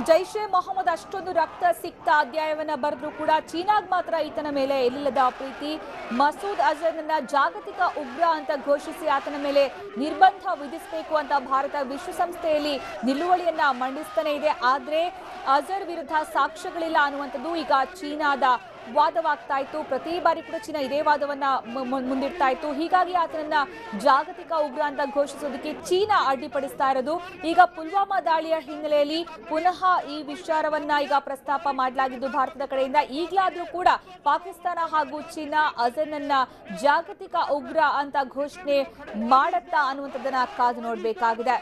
ಜೈಷ್ ಎ ಮೊಹಮ್ಮದ್ ಅಷ್ಟೊಂದು ರಕ್ತ ಸಿಕ್ತ ಅಧ್ಯಾಯವನ್ನ ಬರೆದ್ರು ಕೂಡ ಚೀನಾಗ್ ಮಾತ್ರ ಈತನ ಮೇಲೆ ಎಲ್ಲಿಲ್ಲದ ಪ್ರೀತಿ. ಮಸೂದ್ ಅಜರ್ನ ಜಾಗತಿಕ ಉಗ್ರ ಅಂತ ಘೋಷಿಸಿ ಆತನ ಮೇಲೆ ನಿರ್ಬಂಧ ವಿಧಿಸಬೇಕು ಅಂತ ಭಾರತ ವಿಶ್ವಸಂಸ್ಥೆಯಲ್ಲಿ ನಿಲುವಳಿಯನ್ನ ಮಂಡಿಸ್ತಾನೆ ಇದೆ. ಆದ್ರೆ ಅಜರ್ ವಿರುದ್ಧ ಸಾಕ್ಷ್ಯಗಳಿಲ್ಲ ಅನ್ನುವಂಥದ್ದು ಈಗ ಚೀನಾದ ವಾದವಾಗ್ತಾ ಇತ್ತು. ಪ್ರತಿ ಬಾರಿ ಕೂಡ ಚೀನಾ ಇದೇ ವಾದವನ್ನ ಮುಂದಿಡ್ತಾ ಇತ್ತು. ಹೀಗಾಗಿ ಆತನನ್ನ ಜಾಗತಿಕ ಉಗ್ರ ಅಂತ ಘೋಷಿಸೋದಕ್ಕೆ ಚೀನಾ ಅಡ್ಡಿಪಡಿಸ್ತಾ ಇರೋದು. ಈಗ ಪುಲ್ವಾಮಾ ದಾಳಿಯ ಹಿನ್ನೆಲೆಯಲ್ಲಿ ಪುನಃ ಈ ವಿಚಾರವನ್ನ ಈಗ ಪ್ರಸ್ತಾಪ ಮಾಡಲಾಗಿದ್ದು ಭಾರತದ ಕಡೆಯಿಂದ. ಈಗಲಾದ್ರೂ ಕೂಡ ಪಾಕಿಸ್ತಾನ ಹಾಗೂ ಚೀನಾ ಅಜರ್ನನ್ನ ಜಾಗತಿಕ ಉಗ್ರ ಅಂತ ಘೋಷಣೆ ಮಾಡತ್ತಾ ಅನ್ನುವಂಥದ್ದನ್ನ ಕಾದು ನೋಡ್ಬೇಕಾಗಿದೆ.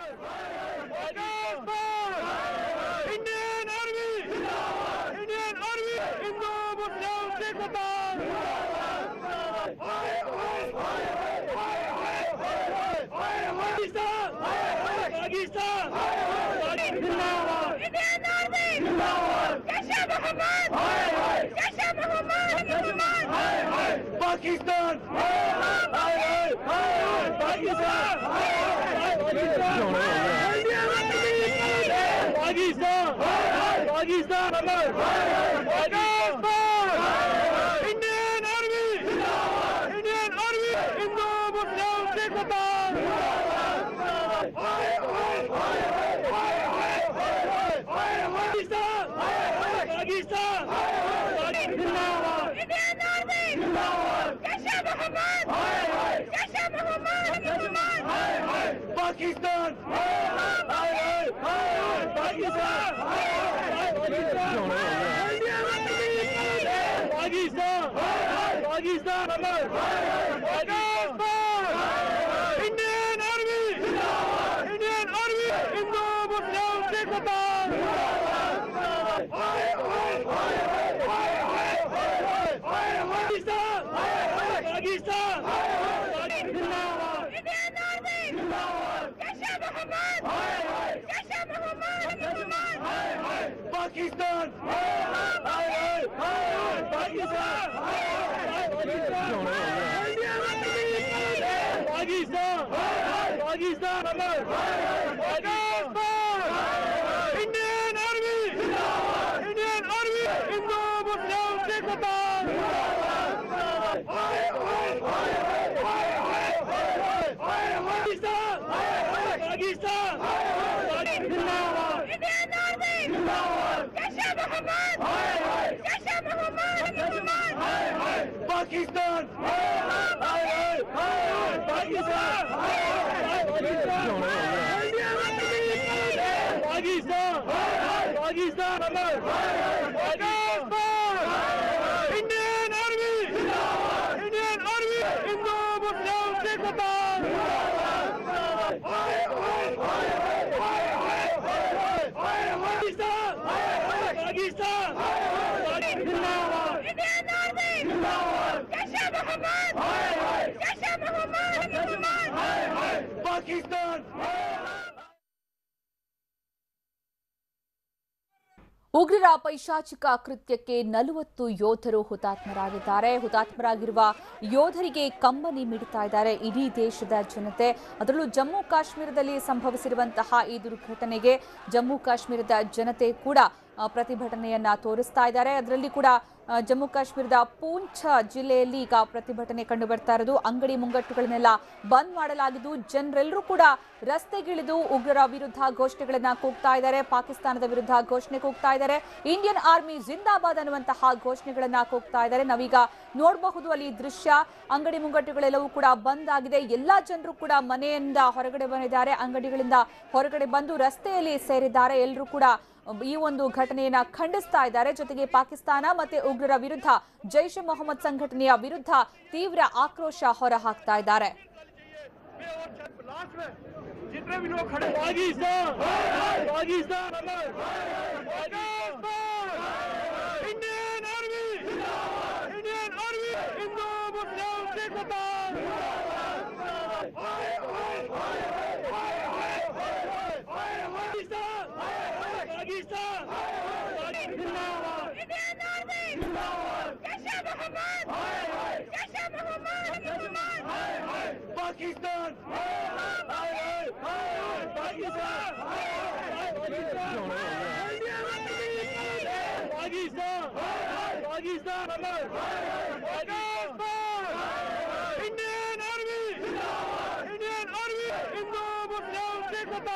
पाकिस्तान इंडियन आर्मी हिंदू मुस्लिम सिख पाकिस्तान इंडियन आर्मी हिंदू मुस्लिम सिख पाकिस्तान पाकिस्तान पाकिस्तान इंडियन आर्मी हिंदू मुस्लिम सिख पाकिस्तान इंडियन आर्मी हिंदू मुस्लिम सिख पाकिस्तान ಉಗ್ರರ ಪೈಶಾಚಿಕ ಕೃತ್ಯಕ್ಕೆ 40 ಯೋಧರು ಹುತಾತ್ಮರಾಗಿದ್ದಾರೆ. ಹುತಾತ್ಮರಾಗಿರುವ ಯೋಧರಿಗೆ ಕಂಬನಿ ಮಿಡ್ತಾ ಇದ್ದಾರೆ ಇಡೀ ದೇಶದ ಜನತೆ. ಅದರಲ್ಲೂ ಜಮ್ಮು ಕಾಶ್ಮೀರದಲ್ಲಿ ಸಂಭವಿಸಿರುವಂತಹ ಈ ದುರ್ಘಟನೆಗೆ ಜಮ್ಮು ಕಾಶ್ಮೀರದ ಜನತೆ ಕೂಡ ಪ್ರತಿಭಟನೆಯನ್ನ ತೋರಿಸ್ತಾ ಇದ್ದಾರೆ. ಅದರಲ್ಲಿ ಕೂಡ ಜಮ್ಮು ಕಾಶ್ಮೀರದ ಪೂಂಚ್ ಜಿಲ್ಲೆಯಲ್ಲಿ ಈಗ ಪ್ರತಿಭಟನೆ ಕಂಡು ಬರ್ತಾ ಇರೋದು. ಅಂಗಡಿ ಮುಂಗಟ್ಟುಗಳನ್ನೆಲ್ಲ ಬಂದ್ ಮಾಡಲಾಗಿದ್ದು ಜನರೆಲ್ಲರೂ ಕೂಡ ರಸ್ತೆಗಿಳಿದು ಉಗ್ರರ ವಿರುದ್ಧ ಘೋಷಣೆಗಳನ್ನ ಕೂಗ್ತಾ ಇದ್ದಾರೆ. ಪಾಕಿಸ್ತಾನದ ವಿರುದ್ಧ ಘೋಷಣೆ ಕೂಗ್ತಾ ಇದ್ದಾರೆ. ಇಂಡಿಯನ್ ಆರ್ಮಿ ಜಿಂದಾಬಾದ್ ಅನ್ನುವಂತಹ ಘೋಷಣೆಗಳನ್ನ ಕೂಗ್ತಾ ಇದ್ದಾರೆ. ನಾವೀಗ ನೋಡಬಹುದು ಅಲ್ಲಿ ದೃಶ್ಯ. ಅಂಗಡಿ ಮುಂಗಟ್ಟುಗಳೆಲ್ಲವೂ ಕೂಡ ಬಂದ್ ಆಗಿದೆ. ಎಲ್ಲಾ ಜನರು ಕೂಡ ಮನೆಯಿಂದ ಹೊರಗಡೆ ಬಂದಿದ್ದಾರೆ. ಅಂಗಡಿಗಳಿಂದ ಹೊರಗಡೆ ಬಂದು ರಸ್ತೆಯಲ್ಲಿ ಸೇರಿದ್ದಾರೆ. ಎಲ್ಲರೂ ಕೂಡ ಈ ಒಂದು ಘಟನೆಯನ್ನ ಖಂಡಿಸ್ತಾ ಇದ್ದಾರೆ. ಜೊತೆಗೆ ಪಾಕಿಸ್ತಾನ ಮತ್ತೆ ಉಗ್ರರ ವಿರುದ್ಧ ಜೈಷ್ ಎ ಮೊಹಮ್ಮದ್ ಸಂಘಟನೆಯ ವಿರುದ್ಧ ತೀವ್ರ ಆಕ್ರೋಶ ಹೊರಹಾಕ್ತಾ ಇದ್ದಾರೆ. जितने भी लोग खड़े पाकिस्तान इंडियन आर्मी हिंदू मुस्लिम सिख पाकिस्तान इंडियन आर्मी हिंदू मुस्लिम सिख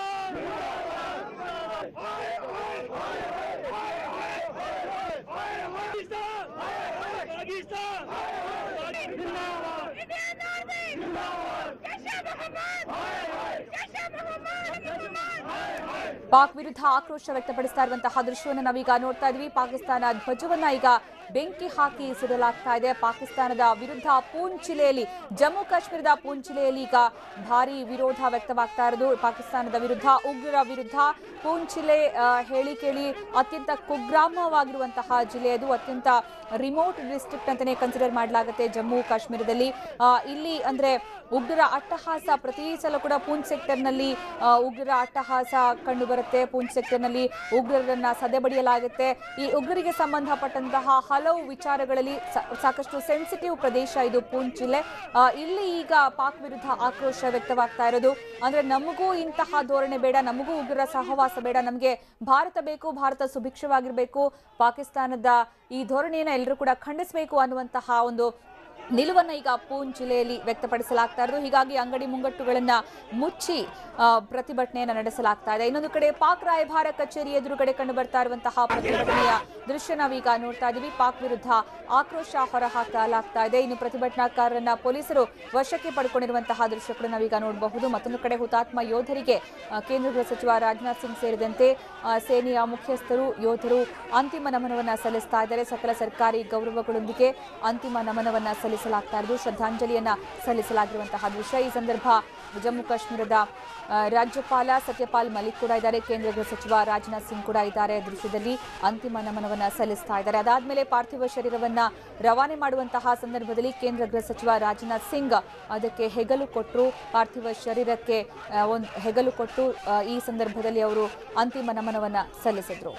ಪಾಕ್ ವಿರುದ್ಧ ಆಕ್ರೋಶ ವ್ಯಕ್ತಪಡಿಸ್ತಾ ಇರುವಂತಹ ದೃಶ್ಯವನ್ನು ನಾವೀಗ ನೋಡ್ತಾ ಇದ್ವಿ. ಪಾಕಿಸ್ತಾನ ಧ್ವಜವನ್ನ ಈಗ ಬೆಂಕಿ ಹಾಕಿ ಸುಡಲಾಗ್ತಾ ಇದೆ. ಪಾಕಿಸ್ತಾನದ ವಿರುದ್ಧ ಪೂಂಚ್ ಜಿಲ್ಲೆಯಲ್ಲಿ, ಜಮ್ಮು ಕಾಶ್ಮೀರದ ಪೂಂಚ್ ಜಿಲ್ಲೆಯಲ್ಲಿ ಈಗ ಭಾರಿ ವಿರೋಧ ವ್ಯಕ್ತವಾಗ್ತಾ ಇರೋದು. ಪಾಕಿಸ್ತಾನದ ವಿರುದ್ಧ, ಉಗ್ರರ ವಿರುದ್ಧ. ಪೂಂಚ್ ಜಿಲ್ಲೆ ಹೇಳಿ ಕೇಳಿ ಅತ್ಯಂತ ಕುಗ್ರಾಮವಾಗಿರುವಂತಹ ಜಿಲ್ಲೆ. ಅದು ಅತ್ಯಂತ ರಿಮೋಟ್ ಡಿಸ್ಟ್ರಿಕ್ಟ್ ಅಂತಾನೆ ಕನ್ಸಿಡರ್ ಮಾಡಲಾಗುತ್ತೆ ಜಮ್ಮು ಕಾಶ್ಮೀರದಲ್ಲಿ. ಇಲ್ಲಿ ಅಂದ್ರೆ ಉಗ್ರರ ಅಟ್ಟಹಾಸ ಪ್ರತಿ ಸಲ ಕೂಡ ಪೂಂಚ್ ಸೆಕ್ಟರ್ ನಲ್ಲಿ ಉಗ್ರರ ಅಟ್ಟಹಾಸ ಕಂಡು ಬರುತ್ತೆ. ಪೂಂಚ್ ಸೆಕ್ಟರ್ ನಲ್ಲಿ ಉಗ್ರರನ್ನ ಸದೆಬಡಿಯಲಾಗುತ್ತೆ. ಈ ಉಗ್ರರಿಗೆ ಸಂಬಂಧಪಟ್ಟಂತಹ ಹಲವು ವಿಚಾರಗಳಲ್ಲಿ ಸಾಕಷ್ಟು ಸೆನ್ಸಿಟಿವ್ ಪ್ರದೇಶ ಇದು ಪೂಂಚ್ ಜಿಲ್ಲೆ. ಇಲ್ಲಿ ಈಗ ಪಾಕ್ ವಿರುದ್ಧ ಆಕ್ರೋಶ ವ್ಯಕ್ತವಾಗ್ತಾ ಇರೋದು. ಅಂದ್ರೆ ನಮಗೂ ಇಂತಹ ಧೋರಣೆ ಬೇಡ, ನಮಗೂ ಉಗ್ರರ ಸಹವಾಸ ಬೇಡ, ನಮಗೆ ಭಾರತ ಬೇಕು, ಭಾರತ ಸುಭಿಕ್ಷವಾಗಿರಬೇಕು, ಪಾಕಿಸ್ತಾನದ ಈ ಧೋರಣೆಯನ್ನ ಎಲ್ಲರೂ ಕೂಡ ಖಂಡಿಸಬೇಕು ಅನ್ನುವಂತಹ ಒಂದು ನಿಲುವನ್ನು ಈಗ ಪೂಂಚ್ ಜಿಲ್ಲೆಯಲ್ಲಿ ವ್ಯಕ್ತಪಡಿಸಲಾಗ್ತಾ ಇರೋದು. ಹೀಗಾಗಿ ಅಂಗಡಿ ಮುಂಗಟ್ಟುಗಳನ್ನ ಮುಚ್ಚಿ ಪ್ರತಿಭಟನೆಯನ್ನು ನಡೆಸಲಾಗ್ತಾ ಇದೆ. ಇನ್ನೊಂದು ಕಡೆ ಪಾಕ್ ರಾಯಭಾರ ಕಚೇರಿ ಎದುರುಗಡೆ ಕಂಡು ಬರ್ತಾ ಇರುವಂತಹ ಪ್ರತಿಭಟನೆಯ ದೃಶ್ಯ ನಾವೀಗ ನೋಡ್ತಾ ಇದ್ದೀವಿ. ಪಾಕ್ ವಿರುದ್ಧ ಆಕ್ರೋಶ ಹೊರಹಾಕಲಾಗ್ತಾ ಇದೆ. ಇನ್ನು ಪ್ರತಿಭಟನಾಕಾರರನ್ನ ಪೊಲೀಸರು ವಶಕ್ಕೆ ಪಡ್ಕೊಂಡಿರುವಂತಹ ದೃಶ್ಯ ಕೂಡ ನಾವೀಗ ನೋಡಬಹುದು. ಮತ್ತೊಂದು ಕಡೆ ಹುತಾತ್ಮ ಯೋಧರಿಗೆ ಕೇಂದ್ರ ಗೃಹ ಸಚಿವ ರಾಜನಾಥ್ ಸಿಂಗ್ ಸೇರಿದಂತೆ ಸೇನೆಯ ಮುಖ್ಯಸ್ಥರು, ಯೋಧರು ಅಂತಿಮ ನಮನವನ್ನ ಸಲ್ಲಿಸ್ತಾ ಇದ್ದಾರೆ. ಸಕಲ ಸರ್ಕಾರಿ ಗೌರವಗಳೊಂದಿಗೆ ಅಂತಿಮ ನಮನವನ್ನ ಸಲ್ಲಿಸಲಾಗ್ತಾ ಇರೋದು, ಶ್ರದ್ಧಾಂಜಲಿಯನ್ನ ಸಲ್ಲಿಸಲಾಗಿರುವಂತಹ ದೃಶ್ಯ. ಈ ಸಂದರ್ಭ ಜಮ್ಮು ಕಾಶ್ಮೀರದ ರಾಜ್ಯಪಾಲ ಸತ್ಯಪಾಲ್ ಮಲಿಕ್ ಕೂಡ ಇದ್ದಾರೆ. ಕೇಂದ್ರ ಗೃಹ ಸಚಿವ ರಾಜನಾಥ್ ಸಿಂಗ್ ಕೂಡ ಇದ್ದಾರೆ. ದೃಶ್ಯದಲ್ಲಿ ಅಂತಿಮ ನಮನವನ್ನ ಸಲ್ಲಿಸ್ತಾ ಇದ್ದಾರೆ. ಅದಾದ್ಮೇಲೆ ಪಾರ್ಥಿವ ಶರೀರವನ್ನ ರವಾನೆ ಮಾಡುವಂತಹ ಸಂದರ್ಭದಲ್ಲಿ ಕೇಂದ್ರ ಗೃಹ ಸಚಿವ ರಾಜನಾಥ್ ಸಿಂಗ್ ಅದಕ್ಕೆ ಹೆಗಲು ಕೊಟ್ಟರು. ಪಾರ್ಥಿವ ಶರೀರಕ್ಕೆ ಒಂದು ಹೆಗಲು ಕೊಟ್ಟು ಈ ಸಂದರ್ಭದಲ್ಲಿ ಅವರು ಅಂತಿಮ ನಮನವನ್ನ ಸಲ್ಲಿಸಿದ್ರು.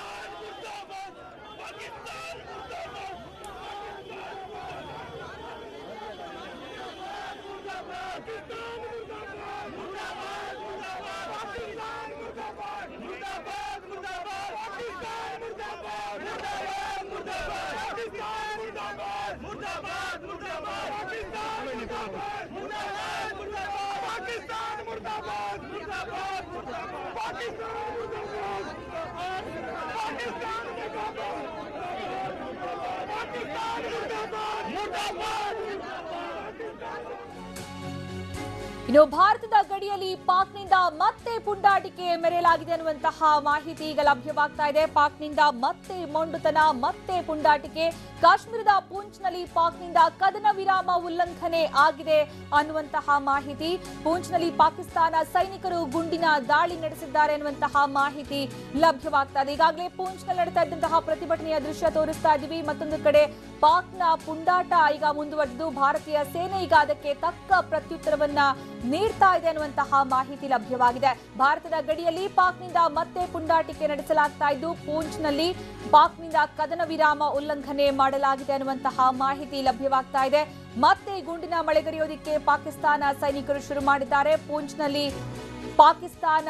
ಇನ್ನು ಭಾರತದ ಗಡಿಯಲ್ಲಿ ಪಾಕ್ನಿಂದ ಮತ್ತೆ ಪುಂಡಾಟಿಕೆ ಮೆರೆಯಲಾಗಿದೆ ಅನ್ನುವಂತಹ ಮಾಹಿತಿ ಈಗ ಲಭ್ಯವಾಗ್ತಾ ಇದೆ. ಪಾಕ್ನಿಂದ ಮತ್ತೆ ಮೊಂಡುತನ, ಮತ್ತೆ ಪುಂಡಾಟಿಕೆ. ಕಾಶ್ಮೀರದ ಪೂಂಚ್ನಲ್ಲಿ ಪಾಕ್ನಿಂದ ಕದನ ವಿರಾಮ ಉಲ್ಲಂಘನೆ ಆಗಿದೆ ಅನ್ನುವಂತಹ ಮಾಹಿತಿ. ಪೂಂಚ್ನಲ್ಲಿ ಪಾಕಿಸ್ತಾನ ಸೈನಿಕರು ಗುಂಡಿನ ದಾಳಿ ನಡೆಸಿದ್ದಾರೆ ಅನ್ನುವಂತಹ ಮಾಹಿತಿ ಲಭ್ಯವಾಗ್ತಾ ಇದೆ. ಈಗಾಗಲೇ ಪೂಂಚ್ನಲ್ಲಿ ನಡೀತಾ ಇದ್ದಂತಹ ಪ್ರತಿಭಟನೆಯ ದೃಶ್ಯ ತೋರಿಸ್ತಾ ಇದ್ದೀವಿ. ಮತ್ತೊಂದು ಕಡೆ ಪಾಕ್ನ ಪುಂಡಾಟ ಈಗ ಮುಂದುವರೆದು ಭಾರತೀಯ ಸೇನೆ ಈಗ ಅದಕ್ಕೆ ತಕ್ಕ ಪ್ರತ್ಯುತ್ತರವನ್ನ ನೀಡ್ತಾ ಇದೆ ಅನ್ನುವಂತಹ ಮಾಹಿತಿ ಲಭ್ಯವಾಗಿದೆ. ಭಾರತದ ಗಡಿಯಲ್ಲಿ ಪಾಕ್ನಿಂದ ಮತ್ತೆ ಪುಂಡಾಟಿಕೆ ನಡೆಸಲಾಗ್ತಾ ಇದ್ದು, ಪೂಂಚ್ನಲ್ಲಿ ಪಾಕ್ನಿಂದ ಕದನ ವಿರಾಮ ಉಲ್ಲಂಘನೆ ಮಾಡಲಾಗಿದೆ ಅನ್ನುವಂತಹ ಮಾಹಿತಿ ಲಭ್ಯವಾಗ್ತಾ ಇದೆ. ಮತ್ತೆ ಗುಂಡಿನ ಮಳೆಗರೆಯೋದಿಕ್ಕೆ ಪಾಕಿಸ್ತಾನ ಸೈನಿಕರು ಶುರು ಮಾಡಿದ್ದಾರೆ. ಪೂಂಚ್ನಲ್ಲಿ ಪಾಕಿಸ್ತಾನ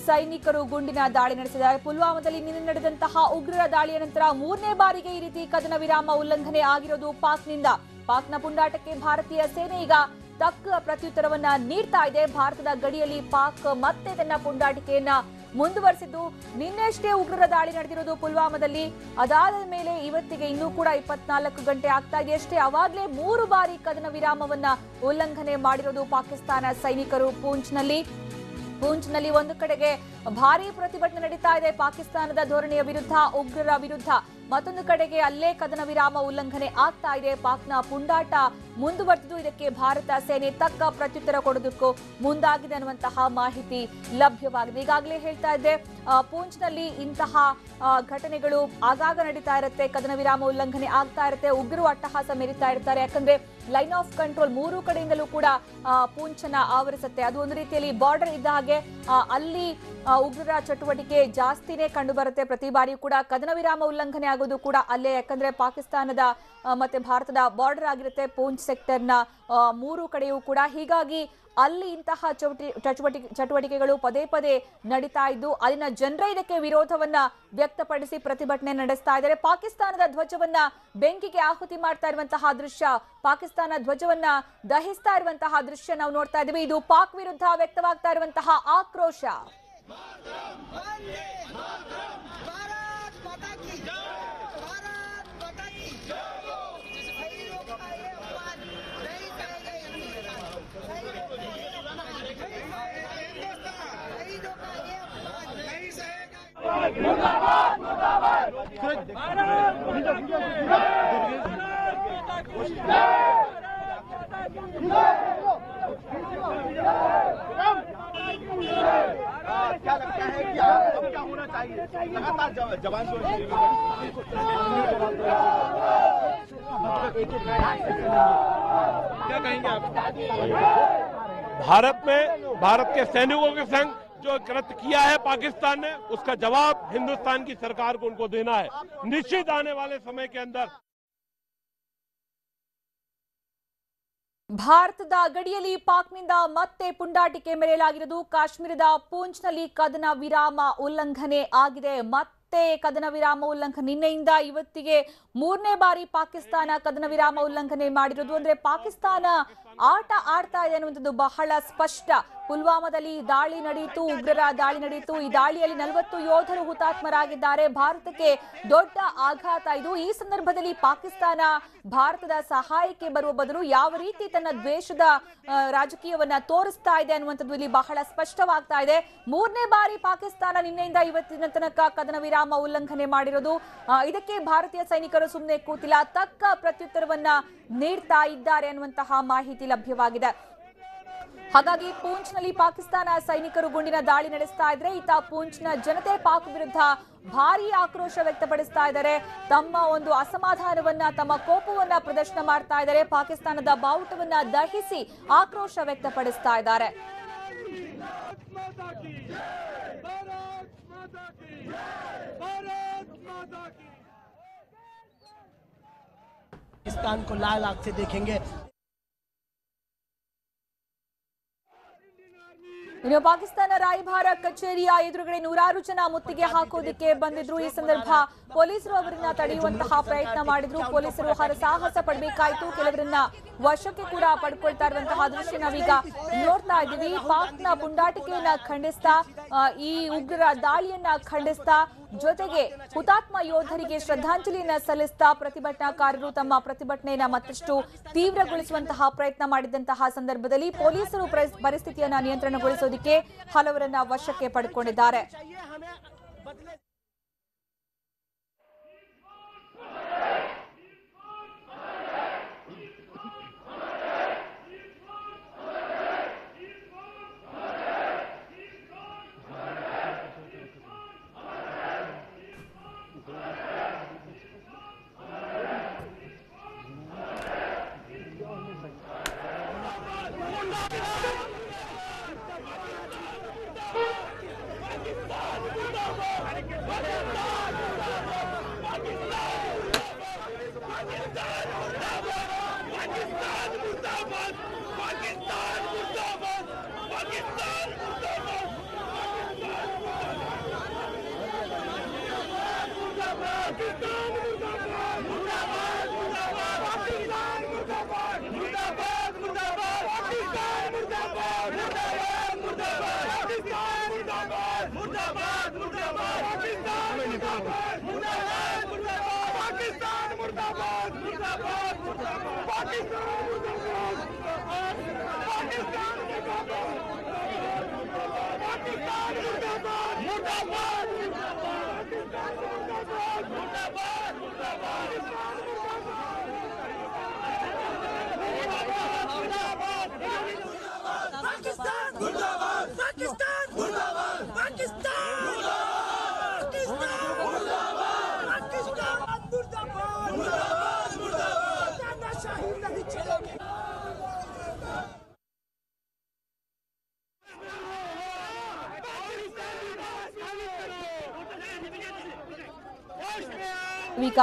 ಸೈನಿಕರು ಗುಂಡಿನ ದಾಳಿ ನಡೆಸಿದ್ದಾರೆ. ಪುಲ್ವಾಮಾದಲ್ಲಿ ನಿನ್ನೆ ನಡೆದಂತಹ ಉಗ್ರರ ದಾಳಿಯ ನಂತರ ಮೂರನೇ ಬಾರಿಗೆ ಈ ರೀತಿ ಕದನ ವಿರಾಮ ಉಲ್ಲಂಘನೆ ಆಗಿರೋದು ಪಾಕ್ನಿಂದ. ಪಾಕ್ನ ಪುಂಡಾಟಕ್ಕೆ ಭಾರತೀಯ ಸೇನೆ ಈಗ ತಕ್ಕ ಪ್ರತ್ಯುತ್ತರವನ್ನ ನೀಡ್ತಾ ಇದೆ. ಭಾರತದ ಗಡಿಯಲ್ಲಿ ಪಾಕ್ ಮತ್ತೆ ತನ್ನ ಪುಂಡಾಟಿಕೆಯನ್ನ ಮುಂದುವರೆಸಿದ್ದು, ನಿನ್ನೆಷ್ಟೇ ಉಗ್ರರ ದಾಳಿ ನಡೆದಿರೋದು ಪುಲ್ವಾಮಾದಲ್ಲಿ. ಅದಾದ ಮೇಲೆ ಇವತ್ತಿಗೆ ಇನ್ನೂ ಕೂಡ 24 ಗಂಟೆ ಆಗ್ತಾ ಇದೆ ಅಷ್ಟೇ. ಅವಾಗಲೇ 3 ಬಾರಿ ಕದನ ವಿರಾಮವನ್ನ ಉಲ್ಲಂಘನೆ ಮಾಡಿರೋದು ಪಾಕಿಸ್ತಾನ ಸೈನಿಕರು ಪೂಂಚ್ನಲ್ಲಿ ಒಂದು ಕಡೆಗೆ ಭಾರೀ ಪ್ರತಿಭಟನೆ ನಡೀತಾ ಇದೆ ಪಾಕಿಸ್ತಾನದ ಧೋರಣೆಯ ವಿರುದ್ಧ, ಉಗ್ರರ ವಿರುದ್ಧ. ಮತ್ತೊಂದು ಕಡೆಗೆ ಅಲ್ಲೇ ಕದನ ವಿರಾಮ ಉಲ್ಲಂಘನೆ ಆಗ್ತಾ ಇದೆ. ಪಾಕ್ನ ಪುಂಡಾಟ ಮುಂದುವರೆದಿದ್ದು, ಇದಕ್ಕೆ ಭಾರತ ಸೇನೆ ತಕ್ಕ ಪ್ರತ್ಯುತ್ತರ ಕೊಡೋದಕ್ಕೂ ಮುಂದಾಗಿದೆ ಅನ್ನುವಂತಹ ಮಾಹಿತಿ ಲಭ್ಯವಾಗಿದೆ. ಈಗಾಗಲೇ ಹೇಳ್ತಾ ಇದ್ದೆ, ಪೂಂಚ್ನಲ್ಲಿ ಇಂತಹ ಘಟನೆಗಳು ಆಗಾಗ ನಡೀತಾ ಇರುತ್ತೆ. ಕದನ ವಿರಾಮ ಉಲ್ಲಂಘನೆ ಆಗ್ತಾ ಇರುತ್ತೆ, ಉಗ್ರರು ಅಟ್ಟಹಾಸ ಮೆರಿತಾ ಇರ್ತಾರೆ. ಯಾಕಂದ್ರೆ ಲೈನ್ ಆಫ್ ಕಂಟ್ರೋಲ್ 3 ಕಡೆಯಿಂದಲೂ ಕೂಡ ಪೂಂಚನ್ನ ಆವರಿಸುತ್ತೆ. ಅದು ಒಂದು ರೀತಿಯಲ್ಲಿ ಬಾರ್ಡರ್ ಇದ್ದ ಹಾಗೆ ಅಲ್ಲಿ ಉಗ್ರರ ಚಟುವಟಿಕೆ ಜಾಸ್ತಿನೇ ಕಂಡು ಬರುತ್ತೆ. ಪ್ರತಿ ಬಾರಿಯೂ ಕೂಡ ಕದನ ವಿರಾಮ ಉಲ್ಲಂಘನೆ ಆಗೋದು ಕೂಡ ಅಲ್ಲೇ. ಯಾಕಂದ್ರೆ ಪಾಕಿಸ್ತಾನದ ಮತ್ತೆ ಭಾರತದ ಬಾರ್ಡರ್ ಆಗಿರುತ್ತೆ ಪೂಂಚ್ ಸೆಕ್ಟರ್ನ 3 ಕಡೆಯೂ ಕೂಡ. ಹೀಗಾಗಿ ಅಲ್ಲಿ ಇಂತಹ ಚಟುವಟಿಕೆಗಳು ಪದೇ ಪದೇ ನಡೀತಾ ಇದ್ದು, ಅಲ್ಲಿನ ಜನರೇ ಇದಕ್ಕೆ ವಿರೋಧವನ್ನ ವ್ಯಕ್ತಪಡಿಸಿ ಪ್ರತಿಭಟನೆ ನಡೆಸ್ತಾ ಇದ್ದಾರೆ. ಪಾಕಿಸ್ತಾನದ ಧ್ವಜವನ್ನ ಬೆಂಕಿಗೆ ಆಹುತಿ ಮಾಡ್ತಾ ಇರುವಂತಹ ದೃಶ್ಯ, ಪಾಕಿಸ್ತಾನ ಧ್ವಜವನ್ನ ದಹಿಸ್ತಾ ಇರುವಂತಹ ದೃಶ್ಯ ನಾವು ನೋಡ್ತಾ ಇದ್ದೀವಿ. ಇದು ಪಾಕ್ ವಿರುದ್ಧ ವ್ಯಕ್ತವಾಗ್ತಾ ಇರುವಂತಹ ಆಕ್ರೋಶ. क्या लगता है कि अब क्या होना चाहिए? लगातार जवान क्या कहेंगे आप? भारत में भारत के सैनिकों के संग जो कृत्य किया है पाकिस्तान ने, उसका जवाब हिंदुस्तान की सरकार को उनको देना है। निश्चित आने वाले समय के अंदर ಭಾರತದ ಗಡಿಯಲ್ಲಿ ಪಾಕ್ನಿಂದ ಮತ್ತೆ ಪುಂಡಾಟಿಕೆ ಮೆರೆಯಲಾಗಿರುವುದು. ಕಾಶ್ಮೀರದ ಪೂಂಚ್ನಲ್ಲಿ ಕದನ ವಿರಾಮ ಉಲ್ಲಂಘನೆ ಆಗಿದೆ. ಮತ್ತೆ ಕದನ ವಿರಾಮ ಉಲ್ಲಂಘನೆ, ನಿನ್ನೆಯಿಂದ ಇವತ್ತಿಗೆ 3ನೇ ಬಾರಿ ಪಾಕಿಸ್ತಾನ ಕದನ ವಿರಾಮ ಉಲ್ಲಂಘನೆ ಮಾಡಿರೋದು. ಅಂದ್ರೆ ಪಾಕಿಸ್ತಾನ ಆಟ ಆಡ್ತಾ ಇದೆ ಅನ್ನುವಂಥದ್ದು ಬಹಳ ಸ್ಪಷ್ಟ. ಪುಲ್ವಾಮಾದಲ್ಲಿ ದಾಳಿ ನಡೆಯಿತು, ಉಗ್ರರ ದಾಳಿ ನಡೆಯಿತು. ಈ ದಾಳಿಯಲ್ಲಿ 40 ಯೋಧರು ಹುತಾತ್ಮರಾಗಿದ್ದಾರೆ. ಭಾರತಕ್ಕೆ ದೊಡ್ಡ ಆಘಾತ ಇದು. ಈ ಸಂದರ್ಭದಲ್ಲಿ ಪಾಕಿಸ್ತಾನ ಭಾರತದ ಸಹಾಯಕ್ಕೆ ಬರುವ ಬದಲು ಯಾವ ರೀತಿ ತನ್ನ ದ್ವೇಷದ ರಾಜಕೀಯವನ್ನ ತೋರಿಸ್ತಾ ಇದೆ ಅನ್ನುವಂಥದ್ದು ಇಲ್ಲಿ ಬಹಳ ಸ್ಪಷ್ಟವಾಗ್ತಾ ಇದೆ. 3ನೇ ಬಾರಿ ಪಾಕಿಸ್ತಾನ ನಿನ್ನೆಯಿಂದ ಇವತ್ತಿನ ತನಕ ಕದನ ವಿರಾಮ ಉಲ್ಲಂಘನೆ ಮಾಡಿರೋದು. ಇದಕ್ಕೆ ಭಾರತೀಯ ಸೈನಿಕರು ಸುಮ್ಮನೆ ಕೂತಿಲ್ಲ, ತಕ್ಕ ಪ್ರತ್ಯುತ್ತರವನ್ನ ನೀಡ್ತಾ ಇದ್ದಾರೆ ಅನ್ನುವಂತಹ ಮಾಹಿತಿ ಲಭ್ಯವಾಗಿದೆ. ಹಾಗಾಗಿ ಪೂಂಚ್ನಲ್ಲಿ ಪಾಕಿಸ್ತಾನ ಸೈನಿಕರು ಗುಂಡಿನ ದಾಳಿ ನಡೆಸ್ತಾ ಇದ್ರೆ, ಈತ ಪೂಂಚ್ನ ಜನತೆ ಪಾಕ್ ವಿರುದ್ಧ ಭಾರೀ ಆಕ್ರೋಶ ವ್ಯಕ್ತಪಡಿಸ್ತಾ ಇದ್ದಾರೆ. ತಮ್ಮ ಒಂದು ಅಸಮಾಧಾನವನ್ನ, ತಮ್ಮ ಕೋಪವನ್ನ ಪ್ರದರ್ಶನ ಮಾಡ್ತಾ ಇದ್ದಾರೆ. ಪಾಕಿಸ್ತಾನದ ಬಾವುಟವನ್ನ ದಹಿಸಿ ಆಕ್ರೋಶ ವ್ಯಕ್ತಪಡಿಸ್ತಾ ಇದ್ದಾರೆ. पाकिस्तान को लाल आंख से देखेंगे। ಇನ್ನು ಪಾಕಿಸ್ತಾನ ರಾಯಭಾರ ಕಚೇರಿಯ ಎದುರುಗಡೆ ನೂರಾರು ಜನ ಮುತ್ತಿಗೆ ಹಾಕೋದಕ್ಕೆ ಬಂದಿದ್ರು. ಈ ಸಂದರ್ಭ ಪೊಲೀಸರು ಅವರನ್ನ ತಡೆಯುವಂತಹ ಪ್ರಯತ್ನ ಮಾಡಿದ್ರು. ಪೊಲೀಸರು ಹರಸಾಹಸ ಪಡಬೇಕಾಯಿತು. ಕೆಲವರನ್ನ ವಶಕ್ಕೆ ಕೂಡ ಪಡ್ಕೊಳ್ತಾ ಇರುವಂತಹ ದೃಶ್ಯ ನಾವೀಗ ನೋಡ್ತಾ ಇದ್ದೀವಿ. ಪಾಕ್ನ ಪುಂಡಾಟಿಕೆಯನ್ನ ಖಂಡಿಸ್ತಾ, ಈ ಉಗ್ರರ ದಾಳಿಯನ್ನ ಖಂಡಿಸ್ತಾ, ಜೊತೆಗೆ ಹುತಾತ್ಮ ಯೋಧರಿಗೆ ಶ್ರದ್ಧಾಂಜಲಿಯನ್ನ ಸಲ್ಲಿಸ್ತಾ ಪ್ರತಿಭಟನಾಕಾರರು ತಮ್ಮ ಪ್ರತಿಭಟನೆಯನ್ನ ಮತ್ತಷ್ಟು ತೀವ್ರಗೊಳಿಸುವಂತಹ ಪ್ರಯತ್ನ ಮಾಡಿದಂತಹ ಸಂದರ್ಭದಲ್ಲಿ ಪೊಲೀಸರು ಪರಿಸ್ಥಿತಿಯನ್ನ ನಿಯಂತ್ರಣಗೊಳಿಸೋದಕ್ಕೆ ಹಲವರನ್ನ ವಶಕ್ಕೆ ಪಡೆದುಕೊಂಡಿದ್ದಾರೆ. ಈಗ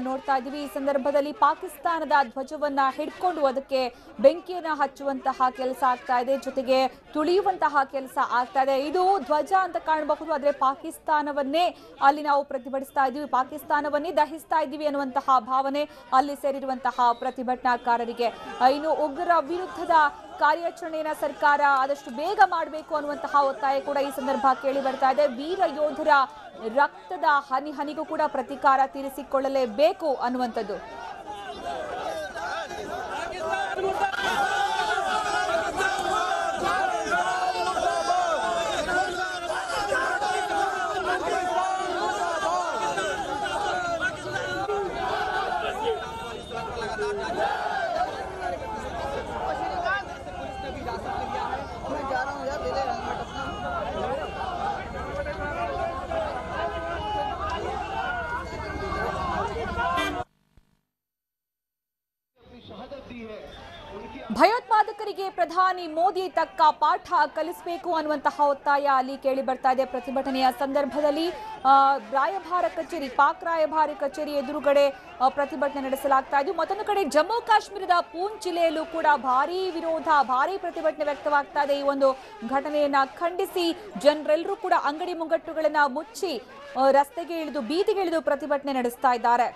ನೋಡ್ತಾ ಇದ್ದೀವಿ, ಈ ಸಂದರ್ಭದಲ್ಲಿ ಪಾಕಿಸ್ತಾನದ ಧ್ವಜವನ್ನ ಹಿಡ್ಕೊಂಡು ಅದಕ್ಕೆ ಬೆಂಕಿಯನ್ನ ಹಚ್ಚುವಂತಹ ಕೆಲಸ ಆಗ್ತಾ ಇದೆ, ಜೊತೆಗೆ ತುಳಿಯುವಂತಹ ಕೆಲಸ ಆಗ್ತಾ ಇದೆ. ಇದು ಧ್ವಜ ಅಂತ ಕಾಣಬಹುದು, ಆದ್ರೆ ಪಾಕಿಸ್ತಾನವನ್ನೇ ಅಲ್ಲಿ ನಾವು ಪ್ರತಿಭಟಿಸ್ತಾ ಇದ್ದೀವಿ, ಪಾಕಿಸ್ತಾನವನ್ನೇ ದಹಿಸ್ತಾ ಇದ್ದೀವಿ ಅನ್ನುವಂತಹ ಭಾವನೆ ಅಲ್ಲಿ ಸೇರಿರುವಂತಹ ಪ್ರತಿಭಟನಾಕಾರರಿಗೆ. ಇನ್ನು ಉಗ್ರರ ವಿರುದ್ಧದ ಕಾರ್ಯಾಚರಣೆಯನ್ನ ಸರ್ಕಾರ ಆದಷ್ಟು ಬೇಗ ಮಾಡಬೇಕು ಅನ್ನುವಂತಹ ಒತ್ತಾಯ ಕೂಡ ಈ ಸಂದರ್ಭ ಕೇಳಿ ಬರ್ತಾ ಇದೆ. ವೀರ ಯೋಧರ ರಕ್ತದ ಹನಿ ಹನಿಗೂ ಕೂಡ ಪ್ರತೀಕಾರ ತೀರಿಸಿಕೊಳ್ಳಲೇಬೇಕು ಅನ್ನುವಂಥದ್ದು. ಭಯೋತ್ಪಾದಕರಿಗೆ ಪ್ರಧಾನಿ ಮೋದಿ ತಕ್ಕ ಪಾಠ ಕಲಿಸಬೇಕು ಅನ್ನುವಂತಹ ಒತ್ತಾಯ ಅಲ್ಲಿ ಕೇಳಿ ಬರ್ತಾ ಇದೆ. ಪ್ರತಿಭಟನೆಯ ಸಂದರ್ಭದಲ್ಲಿ ರಾಯಭಾರ ಕಚೇರಿ, ಪಾಕ್ ರಾಯಭಾರ ಕಚೇರಿ ಎದುರುಗಡೆ ಪ್ರತಿಭಟನೆ ನಡೆಸಲಾಗ್ತಾ ಇದ್ದು, ಮತ್ತೊಂದು ಕಡೆ ಜಮ್ಮು ಕಾಶ್ಮೀರದ ಪೂಂಚ್ ಜಿಲ್ಲೆಯಲ್ಲೂ ಕೂಡ ಭಾರೀ ವಿರೋಧ, ಭಾರೀ ಪ್ರತಿಭಟನೆ ವ್ಯಕ್ತವಾಗ್ತಾ ಇದೆ. ಈ ಒಂದು ಘಟನೆಯನ್ನ ಖಂಡಿಸಿ ಜನರೆಲ್ಲರೂ ಕೂಡ ಅಂಗಡಿ ಮುಂಗಟ್ಟುಗಳನ್ನ ಮುಚ್ಚಿ ರಸ್ತೆಗೆ ಇಳಿದು, ಬೀದಿಗೆ ಇಳಿದು ಪ್ರತಿಭಟನೆ ನಡೆಸ್ತಾ ಇದ್ದಾರೆ.